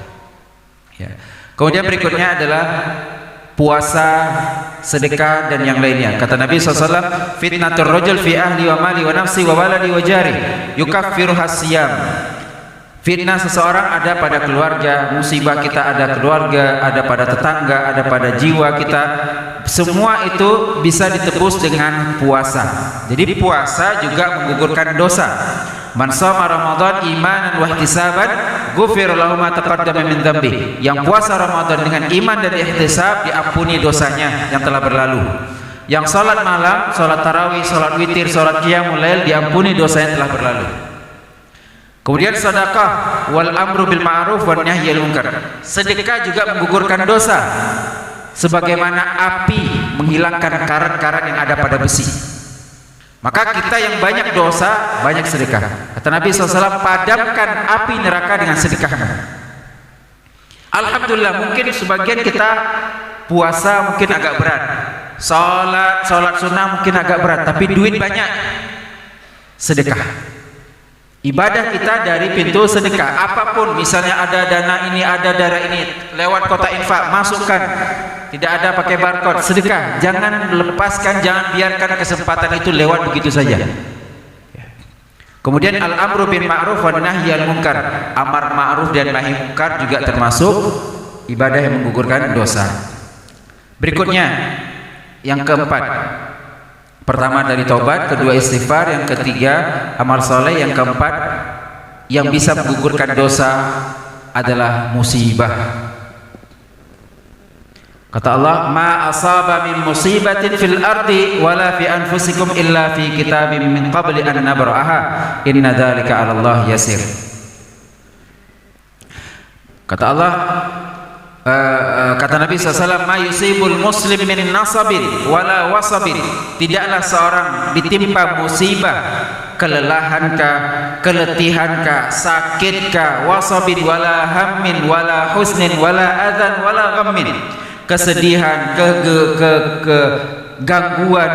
Ya. Kemudian berikutnya adalah puasa, sedekah dan yang lainnya. Kata Nabi SAW, fitnatur rajul fi ahli wa mali wa nafsi wa waladi wa jari yukaffiru hasiyam. Fitnah seseorang ada pada keluarga, musibah kita ada keluarga, ada pada tetangga, ada pada jiwa kita. Semua itu bisa ditebus dengan puasa. Jadi puasa juga menggugurkan dosa. Man shoma Ramadan imanan wa ihtisaban ghufira lahu ma taqaddama min dzambi. Yang puasa Ramadan dengan iman dan ihtisab diampuni dosanya yang telah berlalu. Yang salat malam, salat tarawih, salat witir, salat qiyamul lail diampuni dosa yang telah berlalu. Kemudian sedekah wal amru bil ma'ruf wan nahyi anil munkar. Sedekah juga menggugurkan dosa. Sebagaimana api menghilangkan karat-karat yang ada pada besi. Maka kita yang banyak dosa, banyak sedekah. Kata Nabi SAW, padamkan api neraka dengan sedekahmu. Alhamdulillah, mungkin sebagian kita puasa mungkin agak berat, salat sunnah mungkin agak berat, tapi duit banyak. Sedekah. Ibadah kita dari pintu sedekah. Apapun, misalnya ada dana ini, ada darah ini, lewat kota infak, masukkan. Tidak ada pakai barcode, sedekah. Jangan lepaskan, jangan biarkan kesempatan itu lewat begitu saja. Kemudian al-amru bil ma'ruf wan nahyi anil munkar. Amar ma'ruf dan nahi munkar juga termasuk ibadah yang menggugurkan dosa. Berikutnya yang keempat. Pertama dari taubat, kedua istighfar, yang ketiga amal soleh, yang keempat yang bisa menggugurkan dosa adalah musibah. Kata Allah, ma asaba min musibatin fil ardi wala fi anfusikum illa fi kitabim min qabli an nabraha inna dzalika 'ala Allah yasir. Kata Allah, kata Nabi SAW, ma yusibul muslim min nasabin wala wasabin. Tidaklah seorang ditimpa musibah, kelelahankah, keletihankah, sakitkah, wasabin wala hammin wala husnin wala adzan wala ghammin. Kesedihan, kegangguan,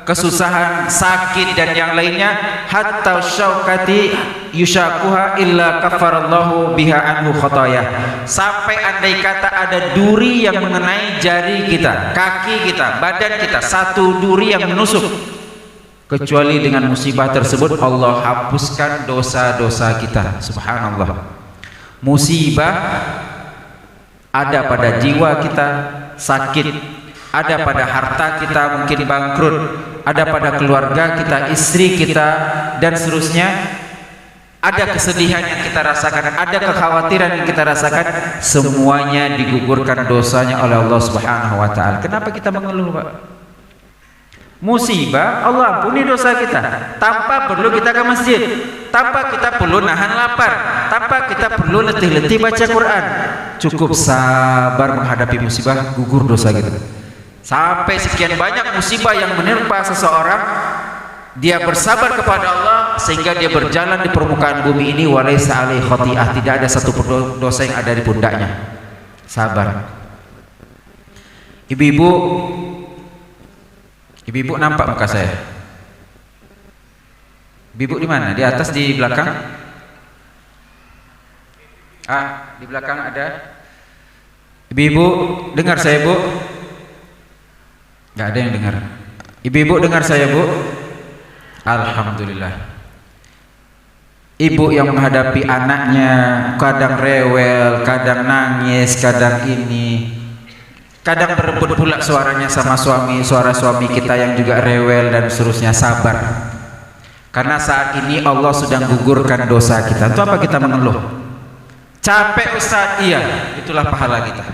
kesusahan, sakit dan yang lainnya, hatta syaukati yushakuha illa kafarallahu biha anhu khataya. Sampai andai kata ada duri yang mengenai jari kita, kaki kita, badan kita, satu duri yang menusuk, kecuali dengan musibah tersebut Allah hapuskan dosa-dosa kita. Subhanallah. Musibah ada pada jiwa kita sakit, ada pada harta kita mungkin bangkrut, ada pada keluarga kita, istri kita dan seterusnya. Ada kesedihan yang kita rasakan, ada kekhawatiran yang kita rasakan, semuanya digugurkan dosanya oleh Allah Subhanahu wa taala. Kenapa kita mengeluh, Pak? Musibah Allah ampuni dosa kita tanpa perlu kita ke masjid, tanpa kita perlu nahan lapar, tanpa kita perlu letih-letih baca Quran. Cukup sabar menghadapi musibah, gugur dosa kita. Sampai sekian banyak musibah yang menimpa seseorang, dia bersabar kepada Allah sehingga dia berjalan di permukaan bumi ini walaisa alaihi khati'ah, tidak ada satu dosa yang ada di pundaknya. Sabar. Ibu-ibu nampak muka saya? Ibu di mana? Di atas, di belakang? Di belakang ada ibu-ibu, dengar saya Bu? Nggak ada yang dengar. Ibu-ibu dengar saya Bu? Alhamdulillah. Ibu yang menghadapi anaknya kadang rewel, kadang nangis, kadang ini, kadang berebut pula suaranya sama suami, suara suami kita yang juga rewel dan seterusnya, sabar. Karena saat ini Allah sedang gugurkan dosa kita. Itu apa kita mengeluh? Capek Ustaz, iya, itulah pahala kita.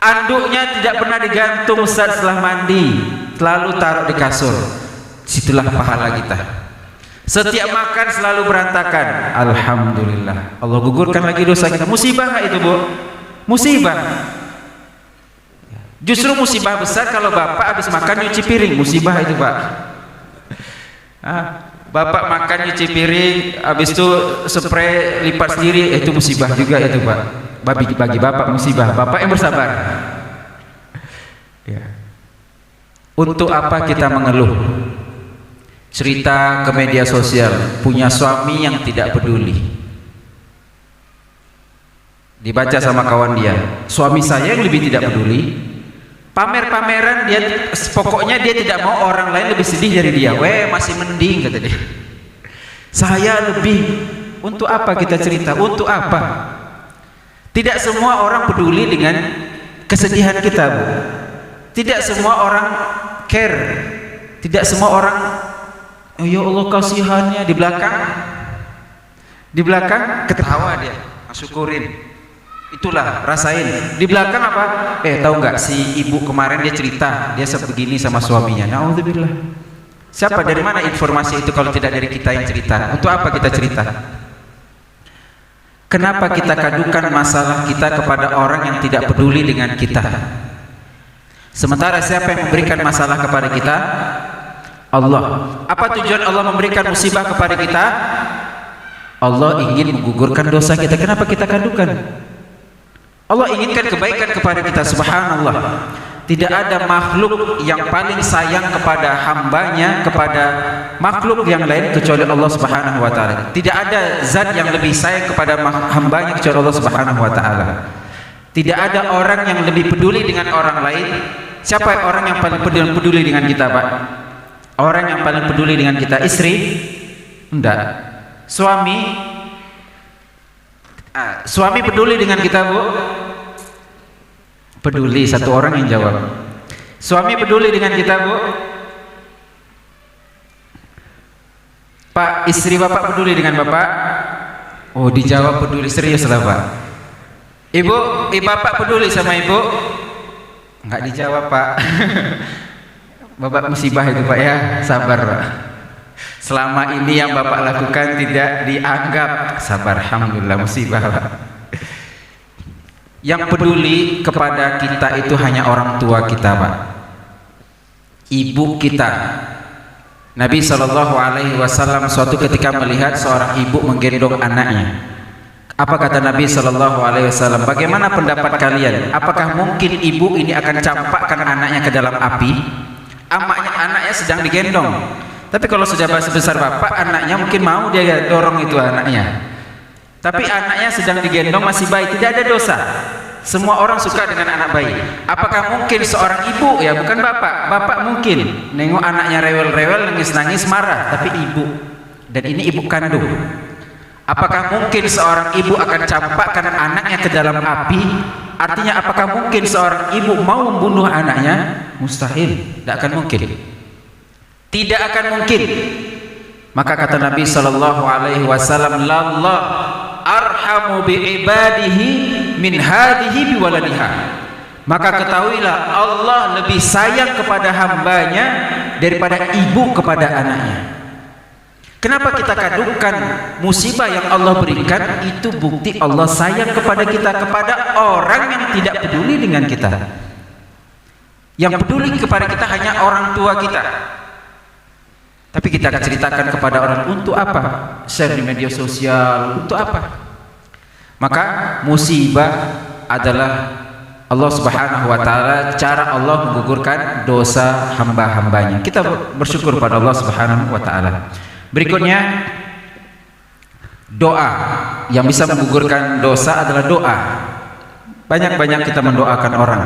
Anduknya tidak pernah digantung Ustaz setelah mandi, selalu taruh di kasur, situlah pahala kita. Setiap makan selalu berantakan, alhamdulillah, Allah gugurkan lagi dosa kita. Musibah nggak itu Bu? Musibah. Justru musibah besar kalau bapak habis makan nyuci piring, musibah itu Pak. Bapak makan nyuci piring, habis itu spray lipat sendiri, itu musibah juga itu Pak. Bagi bapak musibah, bapak yang bersabar. Ya. Untuk apa kita mengeluh? Cerita ke media sosial, punya suami yang tidak peduli. Dibaca sama kawan dia, suami saya yang lebih tidak peduli. Pamer-pameran dia, pokoknya dia tidak mau orang lain lebih sedih dari dia. Masih mending kata dia. Saya lebih. Untuk apa kita cerita? Untuk apa? Tidak semua orang peduli dengan kesedihan kita Bu. Tidak semua orang care. Tidak semua orang, oh ya Allah kasihannya, di belakang ketawa dia, syukurin. Itulah rasain. Di belakang apa? Tahu nggak si ibu kemarin dia cerita, dia sebegini sama suaminya. Nauzubillah. Siapa, dari mana informasi itu kalau tidak dari kita yang cerita? Untuk apa kita cerita? Kenapa kita kadukan masalah kita kepada orang yang tidak peduli dengan kita? Sementara siapa yang memberikan masalah kepada kita? Allah. Apa tujuan Allah memberikan musibah kepada kita? Allah ingin menggugurkan dosa kita. Kenapa kita kadukan? Allah inginkan kebaikan kepada kita, subhanallah. Tidak ada makhluk yang paling sayang kepada hambanya, kepada makhluk yang lain kecuali Allah subhanahu wa ta'ala. Tidak ada zat yang lebih sayang kepada hambanya kecuali Allah subhanahu wa ta'ala. Tidak ada orang yang lebih peduli dengan orang lain. Siapa orang yang paling peduli dengan kita Pak? Orang yang paling peduli dengan kita, istri? Enggak. Suami? Suami peduli dengan kita Bu? Peduli, satu orang yang jawab. Suami peduli dengan kita Bu? Pak, istri Bapak peduli dengan Bapak? Oh, dijawab peduli, serius lah Pak. Ibu, Bapak peduli sama Ibu? Enggak dijawab Pak. Bapak musibah itu Pak ya, sabar Pak. Selama ini yang Bapak lakukan tidak dianggap, sabar, alhamdulillah, musibah Pak. Yang peduli kepada kita itu hanya orang tua kita Pak, ibu kita. Nabi SAW suatu ketika melihat seorang ibu menggendong anaknya. Apa kata Nabi SAW? Bagaimana pendapat kalian? Apakah mungkin ibu ini akan campakkan anaknya ke dalam api? Anaknya sedang digendong. Tapi kalau sudah sebesar bapak, anaknya mungkin mau dia dorong itu anaknya. Tapi anaknya sedang digendong masih bayi, tidak ada dosa. Semua orang suka dengan anak bayi. Apakah mungkin seorang ibu, ya bukan bapak mungkin nengok anaknya rewel-rewel, nangis-nangis, marah, tapi ibu, dan ini ibu kandung. Apakah mungkin seorang ibu akan campakkan anaknya ke dalam api? Artinya apakah mungkin seorang ibu mau membunuh anaknya? Mustahil, tidak akan mungkin. Tidak akan mungkin. Maka kata Nabi SAW, "Allah arhamu bi ibadihi min hadhihi bi waladiha." Maka ketahuilah Allah lebih sayang kepada hambanya daripada ibu kepada anaknya. Kenapa kita kadukan musibah yang Allah berikan? Itu bukti Allah sayang kepada kita, kepada orang yang tidak peduli dengan kita. Yang peduli kepada kita hanya orang tua kita. Tapi kita akan ceritakan kepada orang, untuk apa? Share di media sosial, untuk apa? Maka musibah adalah Allah Subhanahu wa ta'ala, cara Allah menggugurkan dosa hamba-hambanya. Kita bersyukur pada Allah Subhanahu wa ta'ala. Berikutnya, Doa yang bisa menggugurkan dosa adalah doa. Banyak-banyak kita mendoakan orang.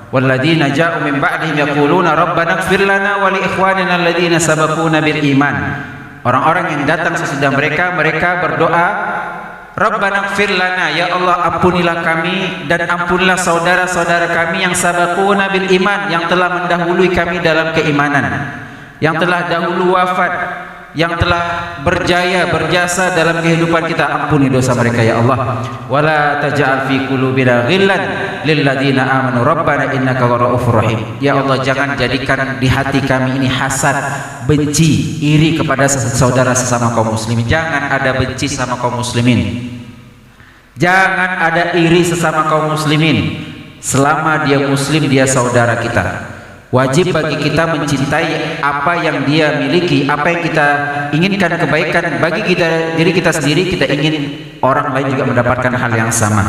Walladzina ja'u min ba'dihim yaquluna rabbana ighfir lana wa li ikhwanina alladzina sabaquna bil iman. Orang-orang yang datang sesudah mereka berdoa, Rabbana ighfir lana, ya Allah ampunilah kami dan ampunilah saudara-saudara kami yang sabaquna bil iman, yang telah mendahului kami dalam keimanan, yang telah dahulu wafat, yang telah berjasa dalam kehidupan kita. Ampuni dosa mereka ya Allah. Wala taj'al fi qulubina ghillan lil ladzina amanu rabbana innaka ra'ufur rahim. Ya Allah, jangan jadikan di hati kami ini hasad, benci, iri kepada saudara sesama kaum muslimin. Jangan ada benci sama kaum muslimin. Jangan ada iri sesama kaum muslimin. Selama dia muslim, dia saudara kita. Wajib bagi kita mencintai apa yang dia miliki, apa yang kita inginkan kebaikan bagi kita, diri kita sendiri. Kita ingin orang lain juga mendapatkan hal yang sama.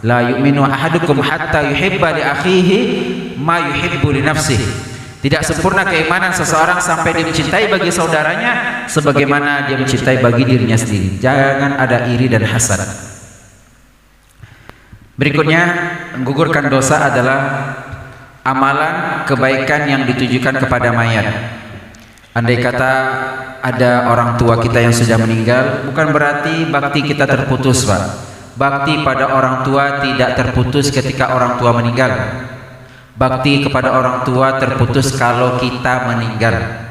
La yu'minu ahadukum hatta yuhibba li akhihi ma yuhibbu li nafsihi. Tidak sempurna keimanan seseorang sampai dia mencintai bagi saudaranya sebagaimana dia mencintai bagi dirinya sendiri. Jangan ada iri dan hasad. Berikutnya, menggugurkan dosa adalah amalan kebaikan yang ditujukan kepada mayat. Andai kata ada orang tua kita yang sudah meninggal, bukan berarti bakti kita terputus, Pak. Bakti pada orang tua tidak terputus ketika orang tua meninggal. Bakti kepada orang tua terputus kalau kita meninggal.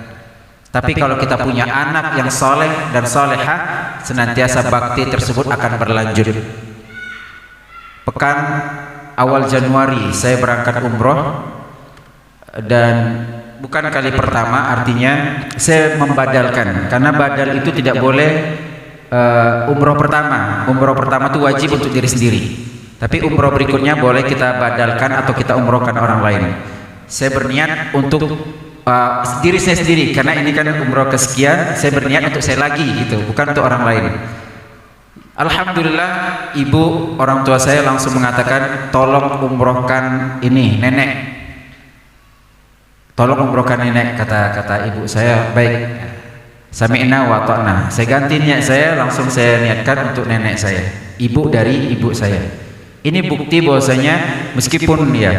Tapi kalau kita punya anak yang soleh dan solehah, senantiasa bakti tersebut akan berlanjut. Pekan awal Januari saya berangkat umroh, dan bukan kali pertama, artinya saya membadalkan, karena badal itu tidak boleh umroh pertama. Umroh pertama itu wajib untuk diri sendiri, tapi umroh berikutnya boleh kita badalkan atau kita umrohkan orang lain. Saya berniat untuk diri saya sendiri, karena ini kan umroh kesekian, saya berniat untuk saya lagi gitu, bukan untuk orang lain. Alhamdulillah, ibu orang tua saya langsung mengatakan, tolong umrohkan ini nenek, tolong umrohkan nenek, kata ibu saya. Baik, sami'na wa ta'na. Saya ganti niat saya, langsung saya niatkan untuk nenek saya, ibu dari ibu saya. Ini bukti bahwasanya meskipun ya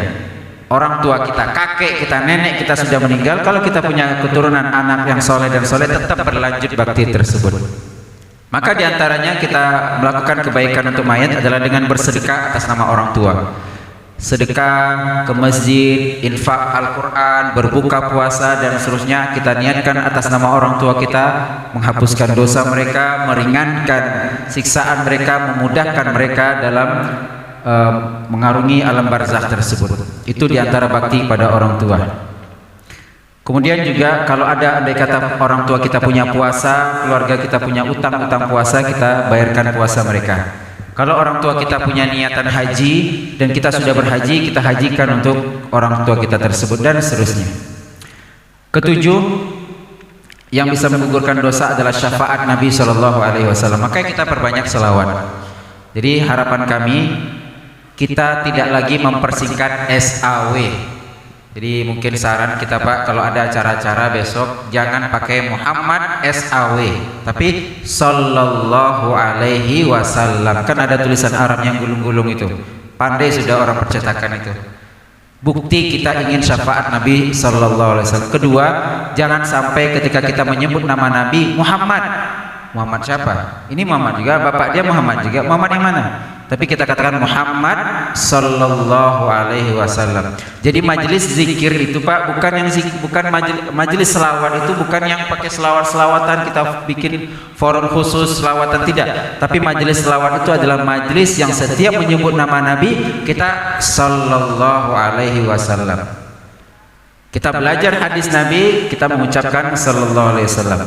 orang tua kita, kakek kita, nenek kita sudah meninggal, kalau kita punya keturunan anak yang soleh dan soleh, tetap berlanjut bakti tersebut. Maka diantaranya kita melakukan kebaikan untuk mayat adalah dengan bersedekah atas nama orang tua. Sedekah ke masjid, infak Al-Quran, berbuka puasa dan seterusnya kita niatkan atas nama orang tua kita, menghapuskan dosa mereka, meringankan siksaan mereka, memudahkan mereka dalam mengarungi alam barzakh tersebut. Itu diantara bakti pada orang tua. Kemudian juga kalau ada, andai kata orang tua kita punya puasa, keluarga kita punya utang puasa, kita bayarkan puasa mereka. Kalau orang tua kita punya niatan haji dan kita sudah berhaji, kita hajikan untuk orang tua kita tersebut dan seterusnya. Ketujuh, yang bisa menggugurkan dosa adalah syafaat Nabi SAW. Makanya kita perbanyak selawat. Jadi harapan kami, kita tidak lagi mempersingkat SAW. Jadi mungkin saran kita, Pak, kalau ada acara-acara besok jangan pakai Muhammad SAW, tapi Sallallahu Alaihi Wasallam. Kan ada tulisan Arab yang gulung-gulung itu. Pandai sudah orang percetakan itu. Bukti kita ingin syafaat Nabi Sallallahu Alaihi Wasallam. Kedua, jangan sampai ketika kita menyebut nama Nabi Muhammad. Muhammad siapa? Ini Muhammad juga, bapak dia Muhammad juga. Muhammad yang mana? Tapi kita katakan Muhammad Sallallahu Alaihi Wasallam. Jadi majelis zikir itu, Pak, bukan yang bukan majelis selawat itu, bukan yang pakai selawat-selawatan kita bikin forum khusus selawatan, tidak. Tapi majelis selawat itu adalah majelis yang setiap menyebut nama Nabi kita Sallallahu Alaihi Wasallam. Kita belajar hadis Nabi, kita mengucapkan Sallallahu Alaihi Wasallam.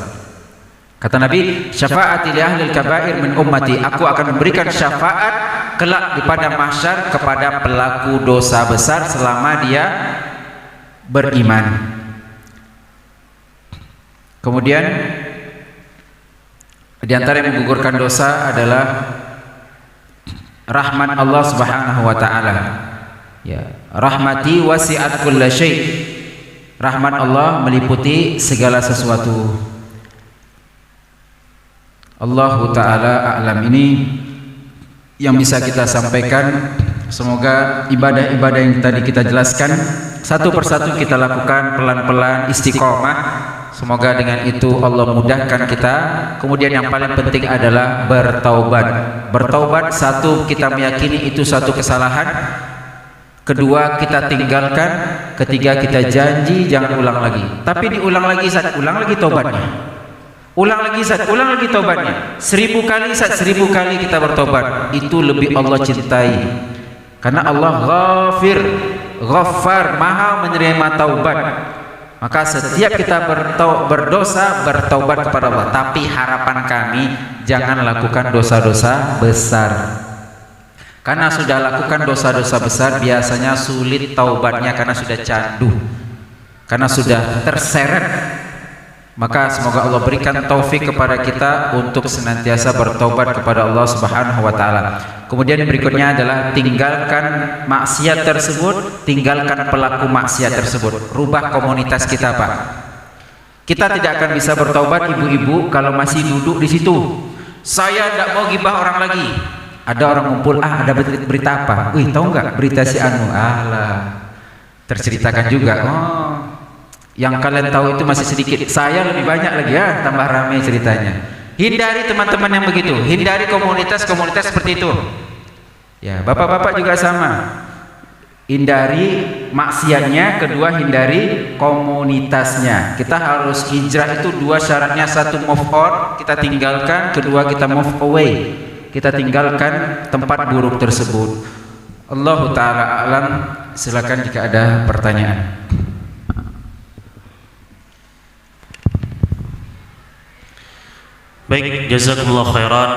Kata Nabi, syafaati li ahlil kabair min ummati, aku akan memberikan syafaat kelak di padang mahsyar kepada pelaku dosa besar selama dia beriman. Kemudian di antara yang menggugurkan dosa adalah rahmat Allah Subhanahu wa taala. Ya, rahmati wasi'at kulla syai'. Rahmat Allah meliputi segala sesuatu. Allahu ta'ala a'lam. Ini yang bisa kita sampaikan. Semoga ibadah-ibadah yang tadi kita jelaskan satu persatu kita lakukan pelan-pelan, istiqomah. Semoga dengan itu Allah mudahkan kita. Kemudian yang paling penting adalah bertaubat. Bertaubat, satu, kita meyakini itu satu kesalahan. Kedua, kita tinggalkan. Ketiga, kita janji jangan ulang lagi. Tapi diulang lagi, ulang lagi taubatnya. Ulang lagi, ulang lagi taubatnya. 1000 kali, 1000 kali kita bertobat. Itu lebih Allah cintai. Karena Allah Ghafir, Ghaffar, Maha menerima taubat. Maka setiap kita berdosa, bertaubat kepada Allah. Tapi harapan kami, jangan lakukan dosa-dosa besar. Karena sudah lakukan dosa-dosa besar, biasanya sulit taubatnya karena sudah candu, karena sudah terseret. Maka semoga Allah berikan taufik kepada kita untuk senantiasa bertobat kepada Allah Subhanahu wa taala. Kemudian berikutnya adalah tinggalkan maksiat tersebut, tinggalkan pelaku maksiat tersebut. Rubah komunitas kita, Pak. Kita tidak akan bisa bertobat ibu-ibu kalau masih duduk di situ. Saya tidak mau gibah orang lagi. Ada orang ngumpul, ada berita apa? Wih, tahu nggak berita si Anu? Alah, terceritakan juga. Oh, yang kalian tahu itu masih sedikit. Saya lebih banyak lagi ya, tambah ramai ceritanya. Hindari teman-teman yang begitu. Hindari komunitas-komunitas seperti itu. Ya, bapak-bapak juga sama. Hindari maksiatnya, kedua hindari komunitasnya. Kita harus hijrah, itu dua syaratnya. Satu, move on, kita tinggalkan. Kedua, kita move away, kita tinggalkan tempat buruk tersebut. Allahu ta'ala a'lam. Silakan jika ada pertanyaan. Baik, jazakumullah khairan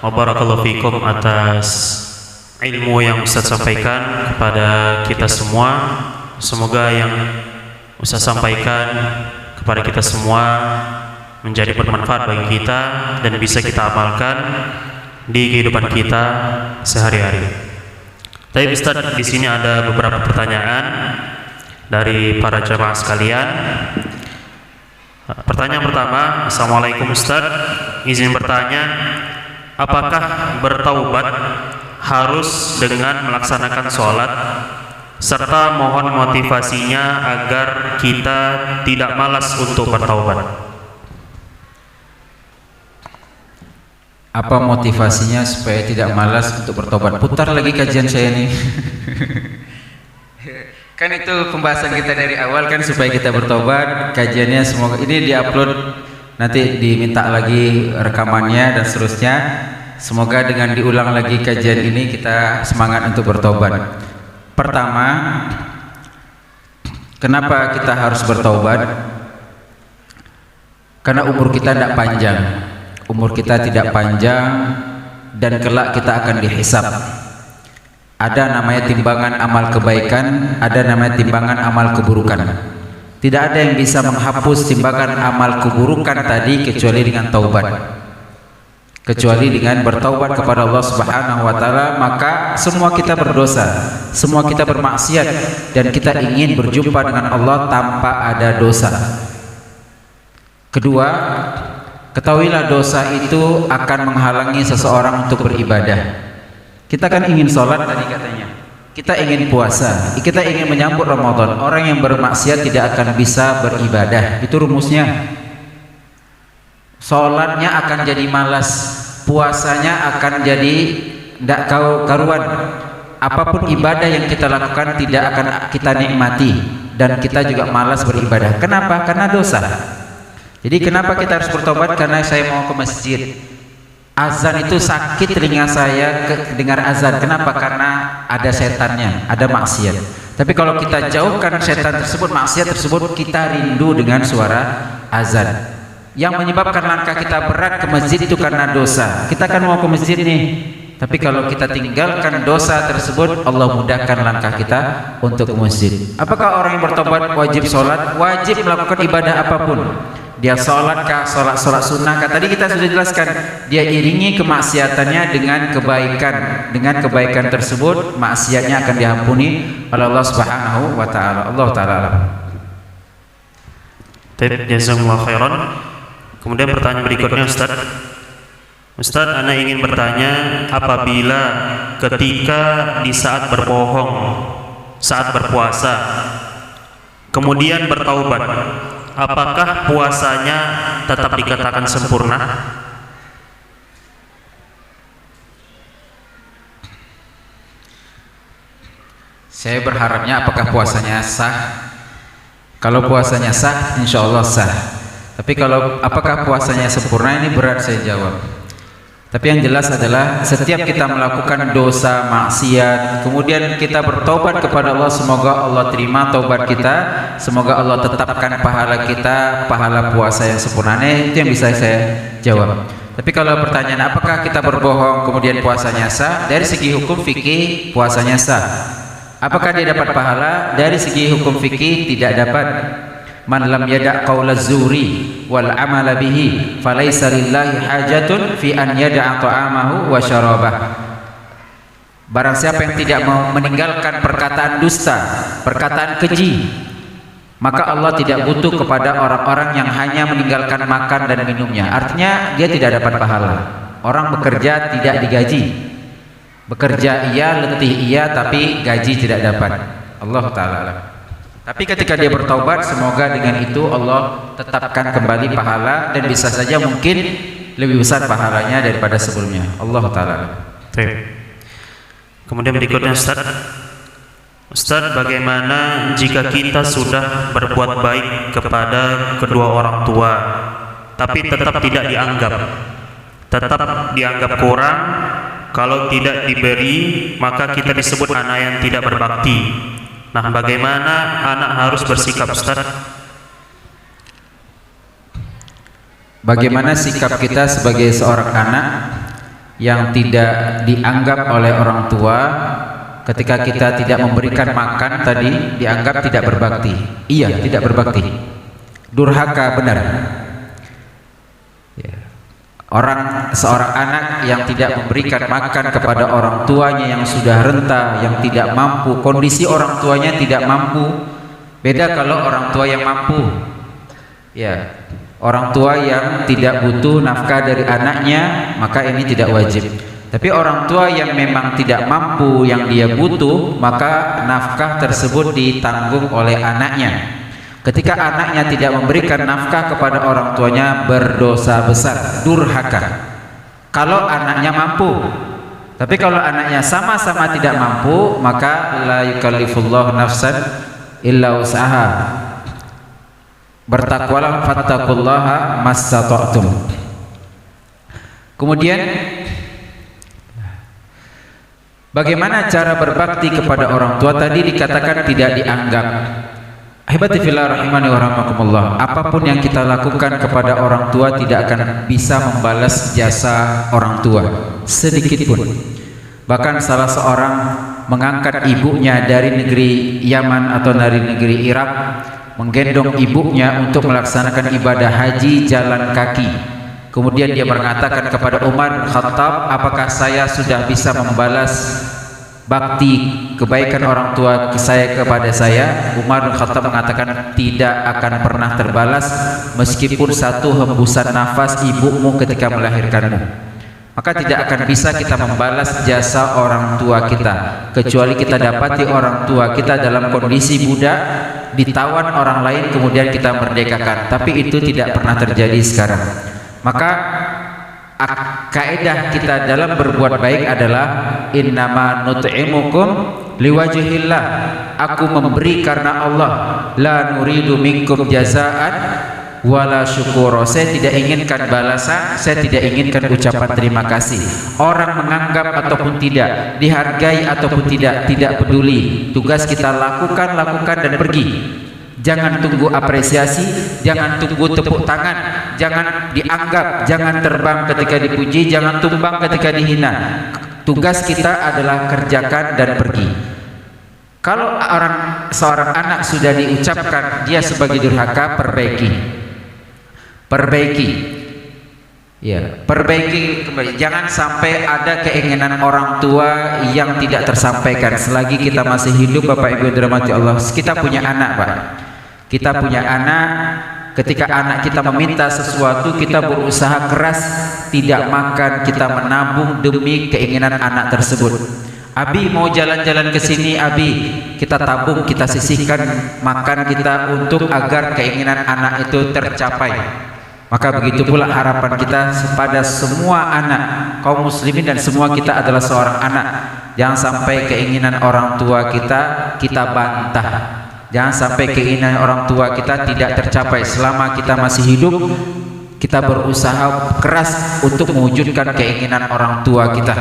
wa barakallahu fikum atas ilmu yang Ustaz sampaikan kepada kita semua. Semoga yang Ustaz sampaikan kepada kita semua menjadi bermanfaat bagi kita dan bisa kita amalkan di kehidupan kita sehari-hari. Tapi Ustaz, di sini ada beberapa pertanyaan dari para jamaah sekalian. Pertanyaan pertama, Assalamualaikum Ustaz, izin bertanya, apakah bertaubat harus dengan melaksanakan sholat serta mohon motivasinya agar kita tidak malas untuk bertaubat? Apa motivasinya supaya tidak malas untuk bertobat? Putar lagi kajian saya nih. Kan itu pembahasan kita dari awal kan, supaya kita bertobat. Kajiannya semoga ini diupload, nanti diminta lagi rekamannya dan seterusnya. Semoga dengan diulang lagi kajian ini kita semangat untuk bertobat. Pertama, kenapa kita harus bertobat? Karena umur kita tidak panjang. Umur kita tidak panjang dan kelak kita akan dihisab. Ada namanya timbangan amal kebaikan, ada namanya timbangan amal keburukan. Tidak ada yang bisa menghapus timbangan amal keburukan tadi kecuali dengan taubat. Kecuali dengan bertaubat kepada Allah Subhanahu wa taala. Maka semua kita berdosa, semua kita bermaksiat, dan kita ingin berjumpa dengan Allah tanpa ada dosa. Kedua, ketahuilah dosa itu akan menghalangi seseorang untuk beribadah. Kita kan ingin sholat tadi katanya, kita ingin puasa, kita ingin menyambut Ramadan. Orang yang bermaksiat tidak akan bisa beribadah. Itu rumusnya. Sholatnya akan jadi malas, puasanya akan jadi tidak karuan. Apapun ibadah yang kita lakukan tidak akan kita nikmati, dan kita juga malas beribadah. Kenapa? Karena dosa. Jadi kenapa kita harus bertobat? Karena saya mau ke masjid, azan itu sakit telinga saya dengar azan. Kenapa? Karena ada setannya, ada maksiat. Tapi kalau kita jauhkan setan tersebut, maksiat tersebut, kita rindu dengan suara azan. Yang menyebabkan langkah kita berat ke masjid itu karena dosa. Kita kan mau ke masjid nih, tapi kalau kita tinggalkan dosa tersebut, Allah mudahkan langkah kita untuk ke masjid. Apakah orang yang bertobat wajib sholat? Wajib melakukan ibadah apapun. Dia sholat kah, sholat sunnah kah, tadi kita sudah jelaskan. Dia iringi kemaksiatannya dengan kebaikan. Dengan kebaikan tersebut, maksiatnya akan diampuni oleh Allah Subhanahu wa taala. Allah taala. Jazakumullah khairan. Kemudian pertanyaan berikutnya Ustaz, Ustadz, ana ingin bertanya, apabila ketika di saat berbohong, saat berpuasa, kemudian bertaubat, apakah puasanya tetap dikatakan sempurna? Saya berharapnya apakah puasanya sah? Kalau puasanya sah, insya Allah sah. Tapi kalau apakah puasanya sempurna, ini berat saya jawab. Tapi yang jelas adalah setiap kita melakukan dosa, maksiat, kemudian kita bertobat kepada Allah, semoga Allah terima taubat kita, semoga Allah tetapkan pahala kita, pahala puasa yang sempurna. Itu yang bisa saya jawab. Tapi kalau pertanyaan apakah kita berbohong kemudian puasanya sah, dari segi hukum fikih puasanya sah. Apakah dia dapat pahala? Dari segi hukum fikih tidak dapat. Man lam yada' qaula zuri wal amala bihi falaysa lillahi hajatun fi an yada'a ta'amahu wa syarabah. Barang siapa yang tidak mau meninggalkan perkataan dusta, perkataan keji, maka Allah tidak butuh kepada orang-orang yang hanya meninggalkan makan dan minumnya. Artinya dia tidak dapat pahala. Orang bekerja tidak digaji. Bekerja iya, letih iya, tapi gaji tidak dapat. Allah Ta'ala alam. Tapi ketika dia bertaubat, semoga dengan itu Allah tetapkan kembali pahala, dan bisa saja mungkin lebih besar pahalanya daripada sebelumnya. Allah Ta'ala. Kemudian berikutnya Ustaz, bagaimana jika kita sudah berbuat baik kepada kedua orang tua, tapi tetap tidak dianggap kurang? Kalau tidak diberi, maka kita disebut anak yang tidak berbakti. Nah, bagaimana anak harus bersikap, Ustaz? Bagaimana sikap kita sebagai seorang anak yang tidak dianggap oleh orang tua ketika kita tidak memberikan makan tadi, dianggap tidak berbakti? Iya, tidak berbakti. Durhaka, benar. Seorang anak yang tidak memberikan makan kepada orang tuanya yang sudah renta, yang tidak mampu, kondisi orang tuanya tidak mampu. Beda kalau orang tua yang mampu. Ya, orang tua yang tidak butuh nafkah dari anaknya, maka ini tidak wajib. Tapi orang tua yang memang tidak mampu, yang dia butuh, maka nafkah tersebut ditanggung oleh anaknya. Ketika anaknya tidak memberikan nafkah kepada orang tuanya, berdosa besar, durhaka. Kalau anaknya mampu. Tapi kalau anaknya sama-sama tidak mampu, maka la yukallifullahu nafsan illa usaha. Bertakwalah fattaqullaha mastata'tum. Kemudian bagaimana cara berbakti kepada orang tua? Tadi dikatakan tidak dianggap. Ahibati fillah rahimani wa rahmakumullah, apapun yang kita lakukan kepada orang tua tidak akan bisa membalas jasa orang tua sedikit pun. Bahkan salah seorang mengangkat ibunya dari negeri Yaman atau dari negeri Irak, menggendong ibunya untuk melaksanakan ibadah haji jalan kaki. Kemudian dia mengatakan kepada Umar bin Khattab, apakah saya sudah bisa membalas bakti kebaikan orang tua saya kepada saya? Umar bin Khattab mengatakan, tidak akan pernah terbalas meskipun satu hembusan nafas ibumu ketika melahirkanmu. Maka tidak akan bisa kita membalas jasa orang tua kita, kecuali kita dapati orang tua kita dalam kondisi budak, ditawan orang lain, kemudian kita merdekakan. Tapi itu tidak pernah terjadi sekarang. Maka kaidah kita dalam berbuat baik adalah innama nut'imukum liwajhillah, aku memberi karena Allah, la nuridu minkum jazaan wala syukura, saya tidak inginkan balasan, saya tidak inginkan ucapan terima kasih. Orang menganggap ataupun tidak, dihargai ataupun tidak peduli. Tugas kita lakukan dan pergi. Jangan tunggu apresiasi, jangan tunggu tepuk tangan, jangan dianggap, jangan terbang ketika dipuji, jangan tumbang ketika dihina. Tugas kita adalah kerjakan dan pergi. Kalau seorang anak sudah diucapkan dia sebagai durhaka, perbaiki. Ya, perbaiki kembali. Jangan sampai ada keinginan orang tua yang tidak tersampaikan. Selagi kita masih hidup, Bapak Ibu dirahmati Allah, kita punya anak, Pak. Kita punya anak, Ketika anak kita meminta sesuatu, kita berusaha keras tidak makan, kita menabung demi keinginan anak tersebut. Abi mau jalan-jalan ke sini, Abi, kita tabung, kita sisihkan makan kita untuk agar keinginan anak itu tercapai. Maka begitu pula harapan kita pada semua anak kaum muslimin, dan semua kita adalah seorang anak. Jangan sampai keinginan orang tua kita bantah. Jangan sampai keinginan orang tua kita tidak tercapai. Selama kita masih hidup, kita berusaha keras untuk mewujudkan keinginan orang tua kita.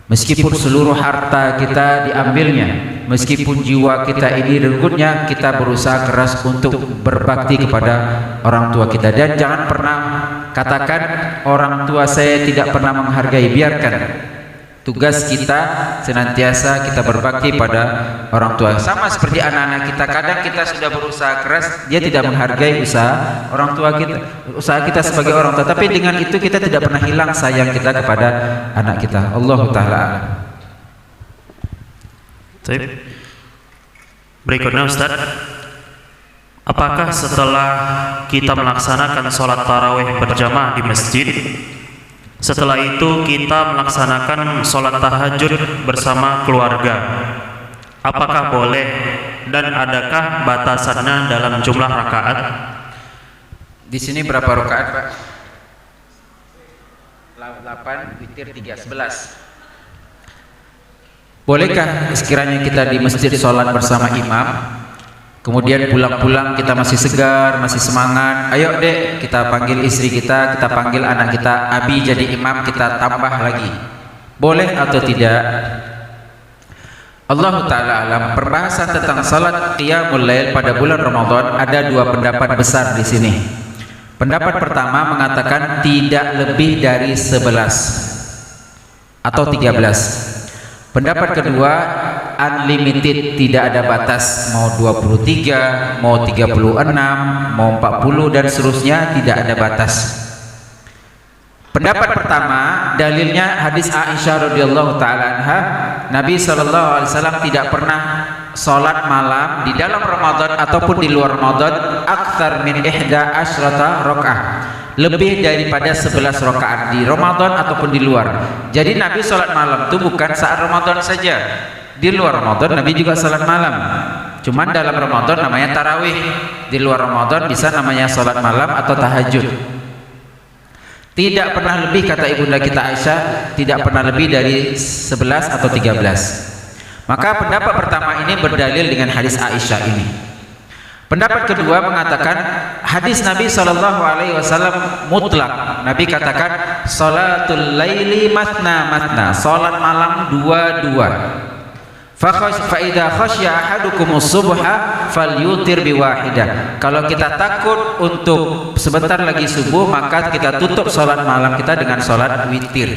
Meskipun seluruh harta kita diambilnya, meskipun jiwa kita ini renggutnya, kita berusaha keras untuk berbakti kepada orang tua kita. Dan jangan pernah katakan orang tua saya tidak pernah menghargai. Biarkan. Tugas kita senantiasa kita berbakti pada orang tua. Sama seperti anak-anak kita, kadang kita sudah berusaha keras, dia tidak menghargai usaha orang tua kita, usaha kita sebagai orang tua. Tapi dengan itu kita tidak pernah hilang sayang kita kepada anak kita. Allahu ta'ala a'lam. Berikutnya Ustaz, apakah setelah kita melaksanakan sholat tarawih berjamaah di masjid, setelah itu kita melaksanakan sholat tahajud bersama keluarga, apakah boleh dan adakah batasannya dalam jumlah rakaat? Di sini berapa rakaat, Pak? 8, witir 3, 11. Bolehkah sekiranya kita di masjid sholat bersama imam, kemudian pulang-pulang kita masih segar, masih semangat, ayo dek kita panggil istri kita panggil anak kita, Abi jadi imam, kita tambah lagi. Boleh atau tidak? Allah Ta'ala alam. Perbahasan tentang salat qiyamul lail pada bulan Ramadan ada dua pendapat besar di sini. Pendapat pertama mengatakan tidak lebih dari 11 atau 13. Pendapat kedua unlimited, tidak ada batas, mau 23, mau 36, mau 40 dan seterusnya, tidak ada batas. Pendapat pertama dalilnya hadis Aisyah radhiyallahu taala anha, Nabi sallallahu alaihi wasallam tidak pernah salat malam di dalam Ramadan ataupun di luar Ramadan aktsar min 11 rakaat, lebih daripada 11 rakaat di Ramadan ataupun di luar. Jadi Nabi salat malam itu bukan saat Ramadan saja. Di luar Ramadan Nabi juga salat malam. Cuman dalam Ramadan namanya tarawih, di luar Ramadan bisa namanya salat malam atau tahajud. Tidak pernah lebih, kata ibunda kita Aisyah, tidak pernah lebih dari 11 atau 13. Maka pendapat pertama ini berdalil dengan hadis Aisyah ini. Pendapat kedua mengatakan hadis Nabi SAW mutlak. Nabi katakan salatul laili matna matna, salat malam dua-dua. Fa idza khasya ahadukumus subha falyutir biwahidah. Kalau kita takut untuk sebentar lagi subuh, maka kita tutup salat malam kita dengan salat witir.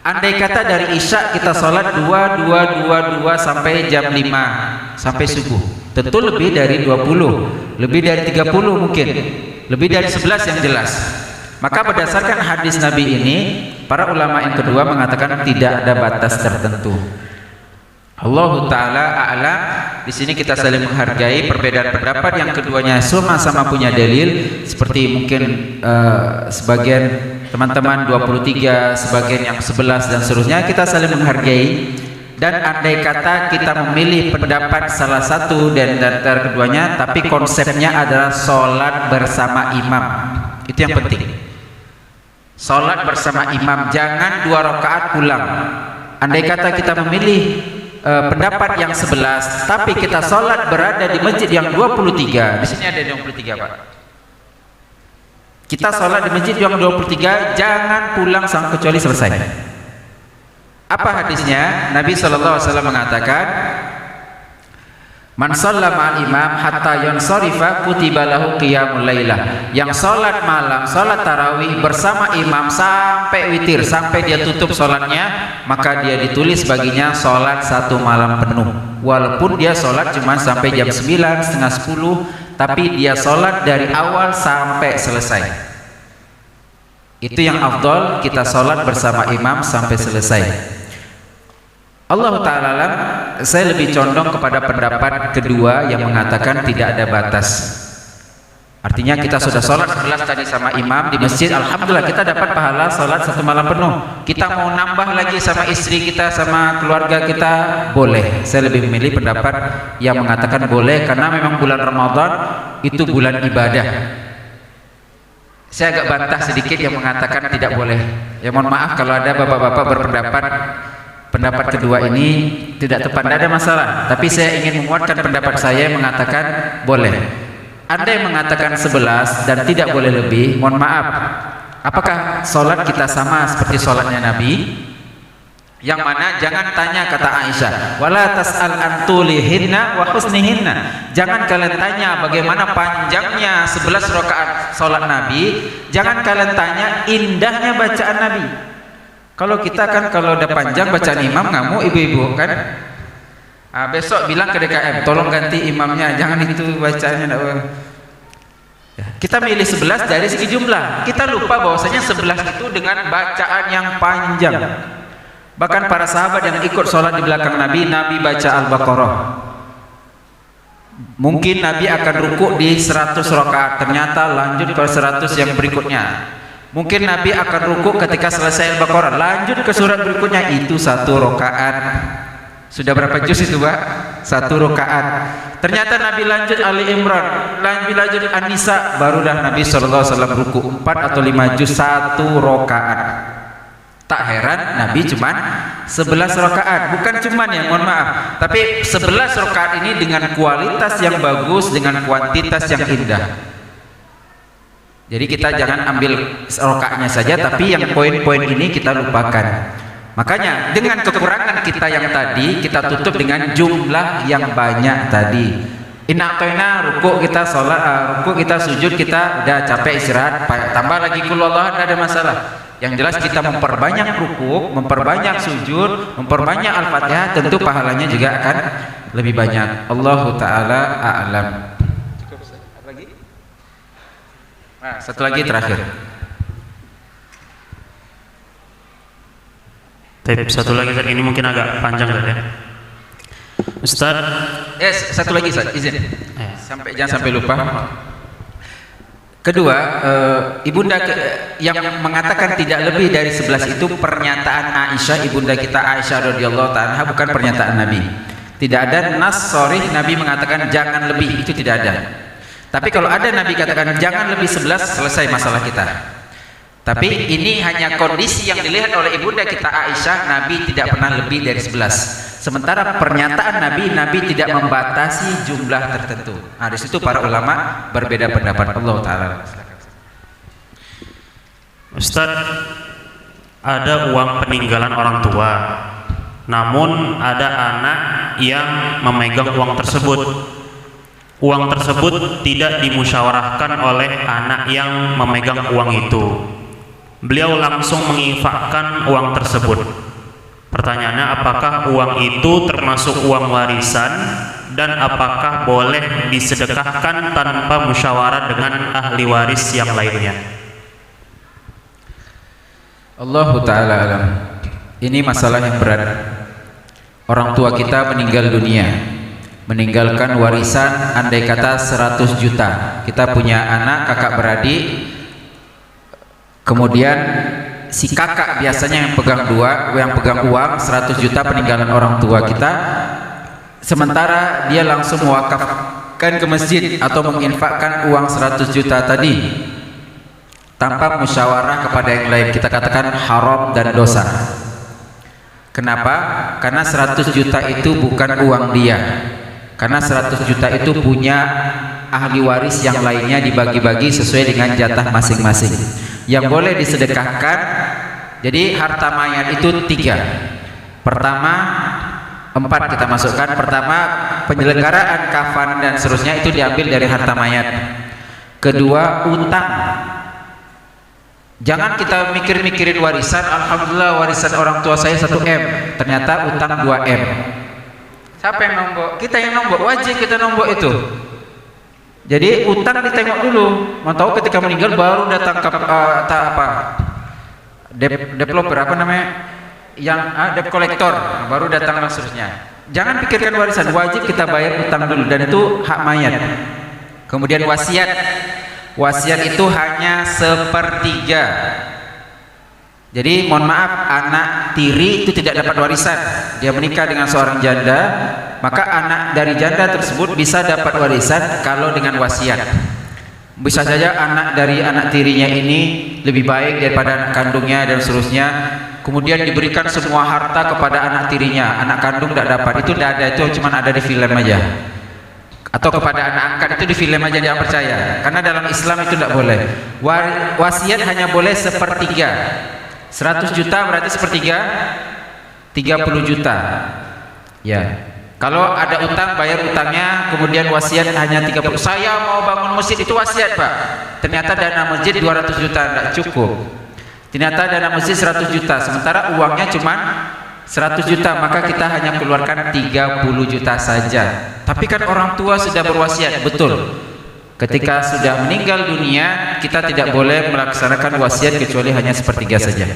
Andai kata dari isya kita salat 2 sampai jam 5 sampai subuh, tentu lebih dari 20, lebih dari 30 mungkin, lebih dari 11 yang jelas. Maka berdasarkan hadis Nabi ini, para ulama yang kedua mengatakan tidak ada batas tertentu. Allah Ta'ala a'lam. Di sini kita saling menghargai perbedaan pendapat yang keduanya sama-sama punya dalil, seperti mungkin sebagian teman-teman 23, sebagian yang 11 dan seterusnya. Kita saling menghargai, dan andai kata kita memilih pendapat salah satu dan antara keduanya, tapi konsepnya adalah sholat bersama imam, itu yang penting. Sholat bersama imam, jangan 2 rakaat pulang. Andai kata kita memilih pendapat yang 11 tapi kita sholat berada di masjid yang 23, di sini ada 23 Pak, kita sholat di masjid yang 23, jangan pulang sampai kecuali selesai. Apa hadisnya? Nabi SAW mengatakan man shalla ma'al imam hatta yansarifa kutiba lahu qiyamul lailah. Yang sholat malam, sholat tarawih bersama imam sampai witir, sampai dia tutup sholatnya, maka dia ditulis baginya sholat 1 malam penuh. Walaupun dia sholat cuma sampai jam 9, setengah 10, tapi dia sholat dari awal sampai selesai. Itu yang afdol, kita sholat bersama imam sampai selesai. Allah Ta'ala, saya lebih condong kepada pendapat kedua yang mengatakan tidak ada batas. Artinya kita sudah sholat 11 tadi sama imam di masjid, alhamdulillah kita dapat pahala sholat 1 malam penuh. Kita mau nambah lagi sama istri kita, sama keluarga kita, boleh. Saya lebih memilih pendapat yang mengatakan boleh, karena memang bulan Ramadan itu bulan ibadah. Saya agak bantah sedikit yang mengatakan tidak boleh. Ya mohon maaf kalau ada bapak-bapak berpendapat pendapat kedua ini tidak tepat, tidak ada masalah. Tapi saya ingin menguatkan pendapat saya yang mengatakan boleh. Anda yang mengatakan 11 dan tidak boleh lebih, mohon maaf, apakah sholat kita sama seperti sholatnya Nabi? Yang mana jangan tanya, kata Aisyah, wala tas'al antulihinna wa husnihinna, jangan kalian tanya bagaimana panjangnya 11 rakaat sholat Nabi, jangan kalian tanya indahnya bacaan Nabi. Kalau kita kan kalau udah panjang bacaan imam ngamuk ibu-ibu kan, besok bilang ke DKM tolong ganti imamnya, jangan itu bacaannya. Kita milih 11 dari segi jumlah, kita lupa bahwasanya 11 itu dengan bacaan yang panjang. Bahkan para sahabat yang ikut sholat di belakang Nabi, Nabi baca Al-Baqarah. Mungkin Nabi akan rukuk di 100 rakaat, ternyata lanjut ke 100 yang berikutnya. Mungkin Nabi akan rukuk ketika selesai Al-Baqarah, lanjut ke surat berikutnya, itu 1 rakaat. Sudah berapa juz itu, Pak? 1 rakaat. Ternyata Nabi lanjut Ali Imran, lanjut An-Nisa, barulah Nabi SAW rukuk 4 atau 5 juz 1 rakaat. Tak heran Nabi cuman 11 rakaat, bukan cuman ya, mohon maaf, tapi 11 rakaat ini dengan kualitas yang bagus, dengan kuantitas yang indah. Jadi kita jangan ambil rakaatnya saja, tapi yang poin-poin ini kita lupakan. Makanya dengan kekurangan kita yang tadi, kita tutup dengan jumlah yang banyak tadi. Inna atoina, rukuk kita sholat, rukuk kita sujud, kita udah capek istirahat, tambah lagi qul huwallahu, tidak ada masalah. Yang jelas kita memperbanyak rukuk, memperbanyak sujud, memperbanyak Al-Fatihah, tentu pahalanya juga akan lebih banyak. Allahu ta'ala a'lam. Cukup, lagi? Nah, satu lagi terakhir. Satu lagi, ini mungkin agak panjang ya. Ustaz, satu lagi Ustaz, izin. Jangan sampai lupa. Kedua, ibunda yang mengatakan tidak lebih dari 11 itu pernyataan Aisyah, ibunda kita Aisyah radhiyallahu ta'ala, bukan pernyataan Nabi. Tidak ada nas sharih Nabi mengatakan jangan lebih, itu tidak ada. Tapi kalau ada Nabi katakan jangan lebih 11, selesai masalah kita. Tapi ini hanya kondisi yang dilihat oleh ibunda kita Aisyah, Nabi tidak pernah lebih dari 11. Sementara pernyataan Nabi tidak membatasi jumlah tertentu. Nah, di situ para ulama berbeda pendapat. Allah Ta'ala. Ustaz, ada uang peninggalan orang tua, namun ada anak yang memegang uang tersebut. Uang tersebut tidak dimusyawarahkan oleh anak yang memegang uang itu. Beliau langsung menginfakkan uang tersebut. Pertanyaannya, apakah uang itu termasuk uang warisan dan apakah boleh disedekahkan tanpa musyawarah dengan ahli waris yang lainnya? Allahu ta'ala alam. Ini masalah yang berat. Orang tua kita meninggal dunia, meninggalkan warisan andai kata 100 juta. Kita punya anak, kakak beradik, kemudian si kakak biasanya yang pegang uang 100 juta peninggalan orang tua kita, sementara dia langsung mewakafkan ke masjid atau menginfakkan uang 100 juta tadi tanpa musyawarah kepada yang lain, kita katakan haram dan dosa. Kenapa? Karena 100 juta itu bukan uang dia, karena 100 juta itu punya ahli waris yang lainnya, dibagi-bagi sesuai dengan jatah masing-masing. Yang boleh disedekahkan, jadi harta mayat itu 3. Pertama, 4 kita masukkan. Pertama, penyelenggaraan kafan dan seterusnya itu diambil dari harta mayat. Kedua, utang. Jangan kita mikirin warisan, alhamdulillah warisan orang tua saya 1M, ternyata utang 2M. Siapa yang nombok? Kita yang nombok, wajib kita nombok itu. Jadi utang ditengok dulu, mau tahu ketika meninggal baru datang ke developer apa namanya, yang debt collector, baru datang dan seterusnya. Jangan pikirkan warisan, wajib kita bayar utang dulu, dan itu hak mayat. Kemudian wasiat, wasiat itu hanya sepertiga. Jadi mohon maaf, anak tiri itu tidak dapat warisan. Dia menikah dengan seorang janda, maka anak dari janda tersebut bisa dapat warisan kalau dengan wasiat. Bisa saja anak dari anak tirinya ini lebih baik daripada anak kandungnya dan seterusnya, kemudian diberikan semua harta kepada anak tirinya, anak kandung tidak dapat. Itu tidak ada, itu cuma ada di film aja, atau kepada anak angkat itu di film aja, jangan percaya, karena dalam Islam itu tidak boleh. Wasiat hanya boleh sepertiga. 100 juta berarti sepertiga 30 juta ya. Kalau ada utang, bayar utangnya, kemudian wasiat hanya 30. Saya mau bangun masjid, itu wasiat Pak, ternyata dana masjid 200 juta tidak cukup, ternyata dana masjid 100 juta sementara uangnya cuma 100 juta, maka kita hanya keluarkan 30 juta saja. Tapi kan orang tua sudah berwasiat, betul, ketika sudah meninggal dunia kita tidak boleh melaksanakan wasiat kecuali hanya sepertiga saja.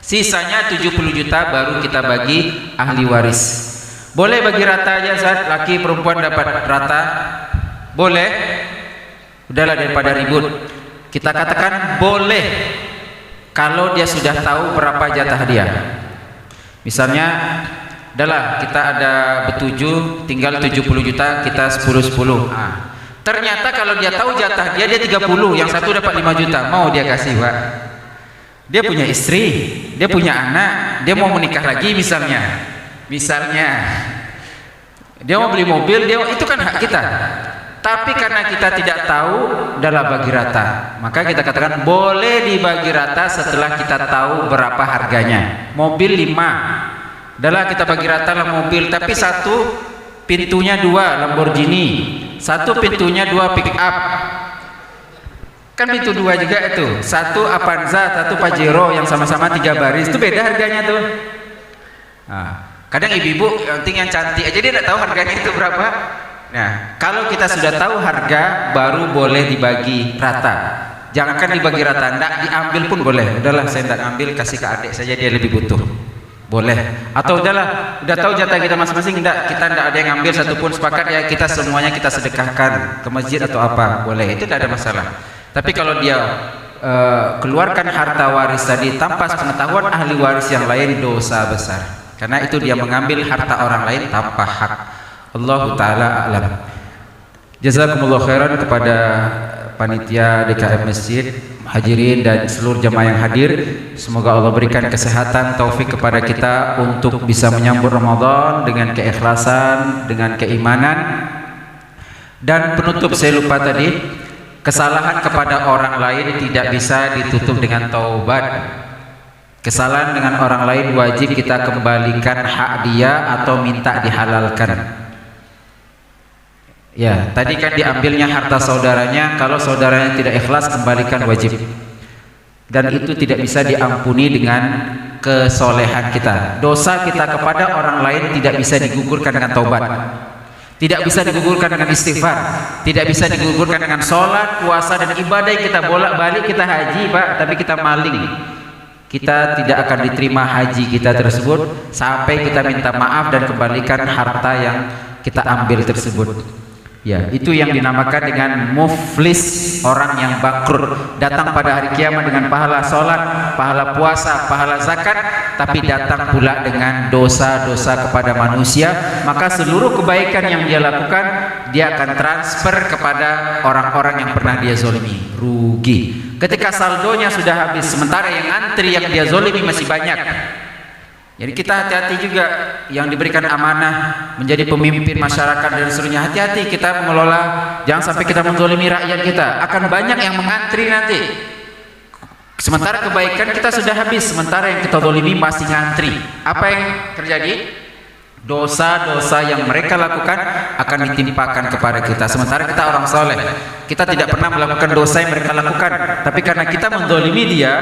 Sisanya 70 juta baru kita bagi ahli waris. Boleh bagi rata aja saat laki perempuan dapat rata, boleh. Udahlah daripada ribut, kita katakan boleh kalau dia sudah tahu berapa jatah dia. Misalnya udahlah kita ada bertujuh, tinggal 70 juta, kita 10-10. Ternyata kalau dia tahu jatah dia 30, yang satu dapat 5 juta, mau dia kasih Pak. Dia punya istri, dia punya anak, dia mau menikah lagi misalnya dia mau beli mobil, itu kan hak kita. Tapi karena kita tidak tahu, adalah bagi rata, maka kita katakan boleh dibagi rata setelah kita tahu berapa harganya. Mobil 5, adalah kita bagi rata lah mobil, tapi satu pintunya 2 Lamborghini, satu pintunya 2 pick up, kan pintu 2 juga itu, satu Avanza, satu Pajero yang sama-sama 3 baris, itu beda harganya tuh. Kadang ibu-ibu yang penting yang cantik aja, dia tidak tahu harganya itu berapa. Nah, kalau kita sudah tahu harga, baru boleh dibagi rata. Jangankan dibagi rata, tidak diambil pun boleh. Udahlah saya tidak ambil, kasih ke adik saja, dia lebih butuh, boleh. Atau udahlah, udah tahu jatah kita masing-masing, kita tidak ada yang ambil satupun, sepakat ya kita semuanya kita sedekahkan ke masjid atau apa, boleh, itu tidak ada masalah. Tapi kalau dia keluarkan harta waris tadi tanpa pengetahuan ahli waris yang lain, dosa besar, karena itu dia mengambil harta orang lain tanpa hak. Allah Ta'ala a'lam. Jazakumullah khairan kepada panitia DKM Masjid, hadirin dan seluruh jamaah yang hadir. Semoga Allah berikan kesehatan, taufik kepada kita untuk bisa menyambut Ramadan dengan keikhlasan, dengan keimanan. Dan penutup, saya lupa tadi, kesalahan kepada orang lain tidak bisa ditutup dengan taubat. Kesalahan dengan orang lain wajib kita kembalikan hak dia atau minta dihalalkan. Ya, tadi kan diambilnya harta saudaranya, kalau saudaranya tidak ikhlas kembalikan wajib. Dan itu tidak bisa diampuni dengan kesolehan kita. Dosa kita kepada orang lain tidak bisa digugurkan dengan taubat, tidak bisa digugurkan dengan istighfar, tidak bisa digugurkan dengan sholat, puasa dan ibadah yang kita bolak-balik. Kita haji Pak, tapi kita maling, kita tidak akan diterima haji kita tersebut sampai kita minta maaf dan kembalikan harta yang kita ambil tersebut. Ya, itu yang dinamakan dengan muflis, orang yang bangkrut, datang pada hari kiamat dengan pahala sholat, pahala puasa, pahala zakat, tapi datang pula dengan dosa-dosa kepada manusia. Maka seluruh kebaikan yang dia lakukan, dia akan transfer kepada orang-orang yang pernah dia zolimi, rugi. Ketika saldonya sudah habis, sementara yang antri yang dia zolimi masih banyak. Jadi kita hati-hati juga yang diberikan amanah menjadi pemimpin masyarakat dan seterusnya. Hati-hati kita mengelola, jangan sampai kita menzolimi rakyat kita. Akan banyak yang mengantri nanti. Sementara kebaikan kita sudah habis, sementara yang kita zolimi masih ngantri. Apa yang terjadi? Dosa-dosa yang mereka lakukan akan ditimpakan kepada kita. Sementara kita orang soleh, kita tidak pernah melakukan dosa yang mereka lakukan, tapi karena kita menzolimi dia,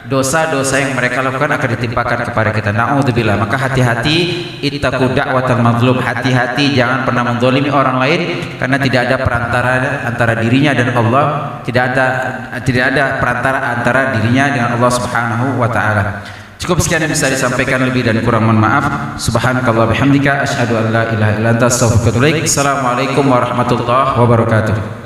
dosa-dosa yang mereka lakukan akan ditimpakan kepada kita. Na'udzubillah. Maka hati-hati, ittaqu da'watal mazlum. Hati-hati jangan pernah menzalimi orang lain, karena tidak ada perantara antara dirinya dan Allah, tidak ada perantara antara dirinya dengan Allah Subhanahu wa taala. Cukup sekian yang bisa disampaikan, lebih dan kurang mohon maaf. Subhanakallah bihamdika asyhadu an la ilaha illa anta astaghfiruka wa atubu ilaik. Assalamualaikum warahmatullahi wabarakatuh.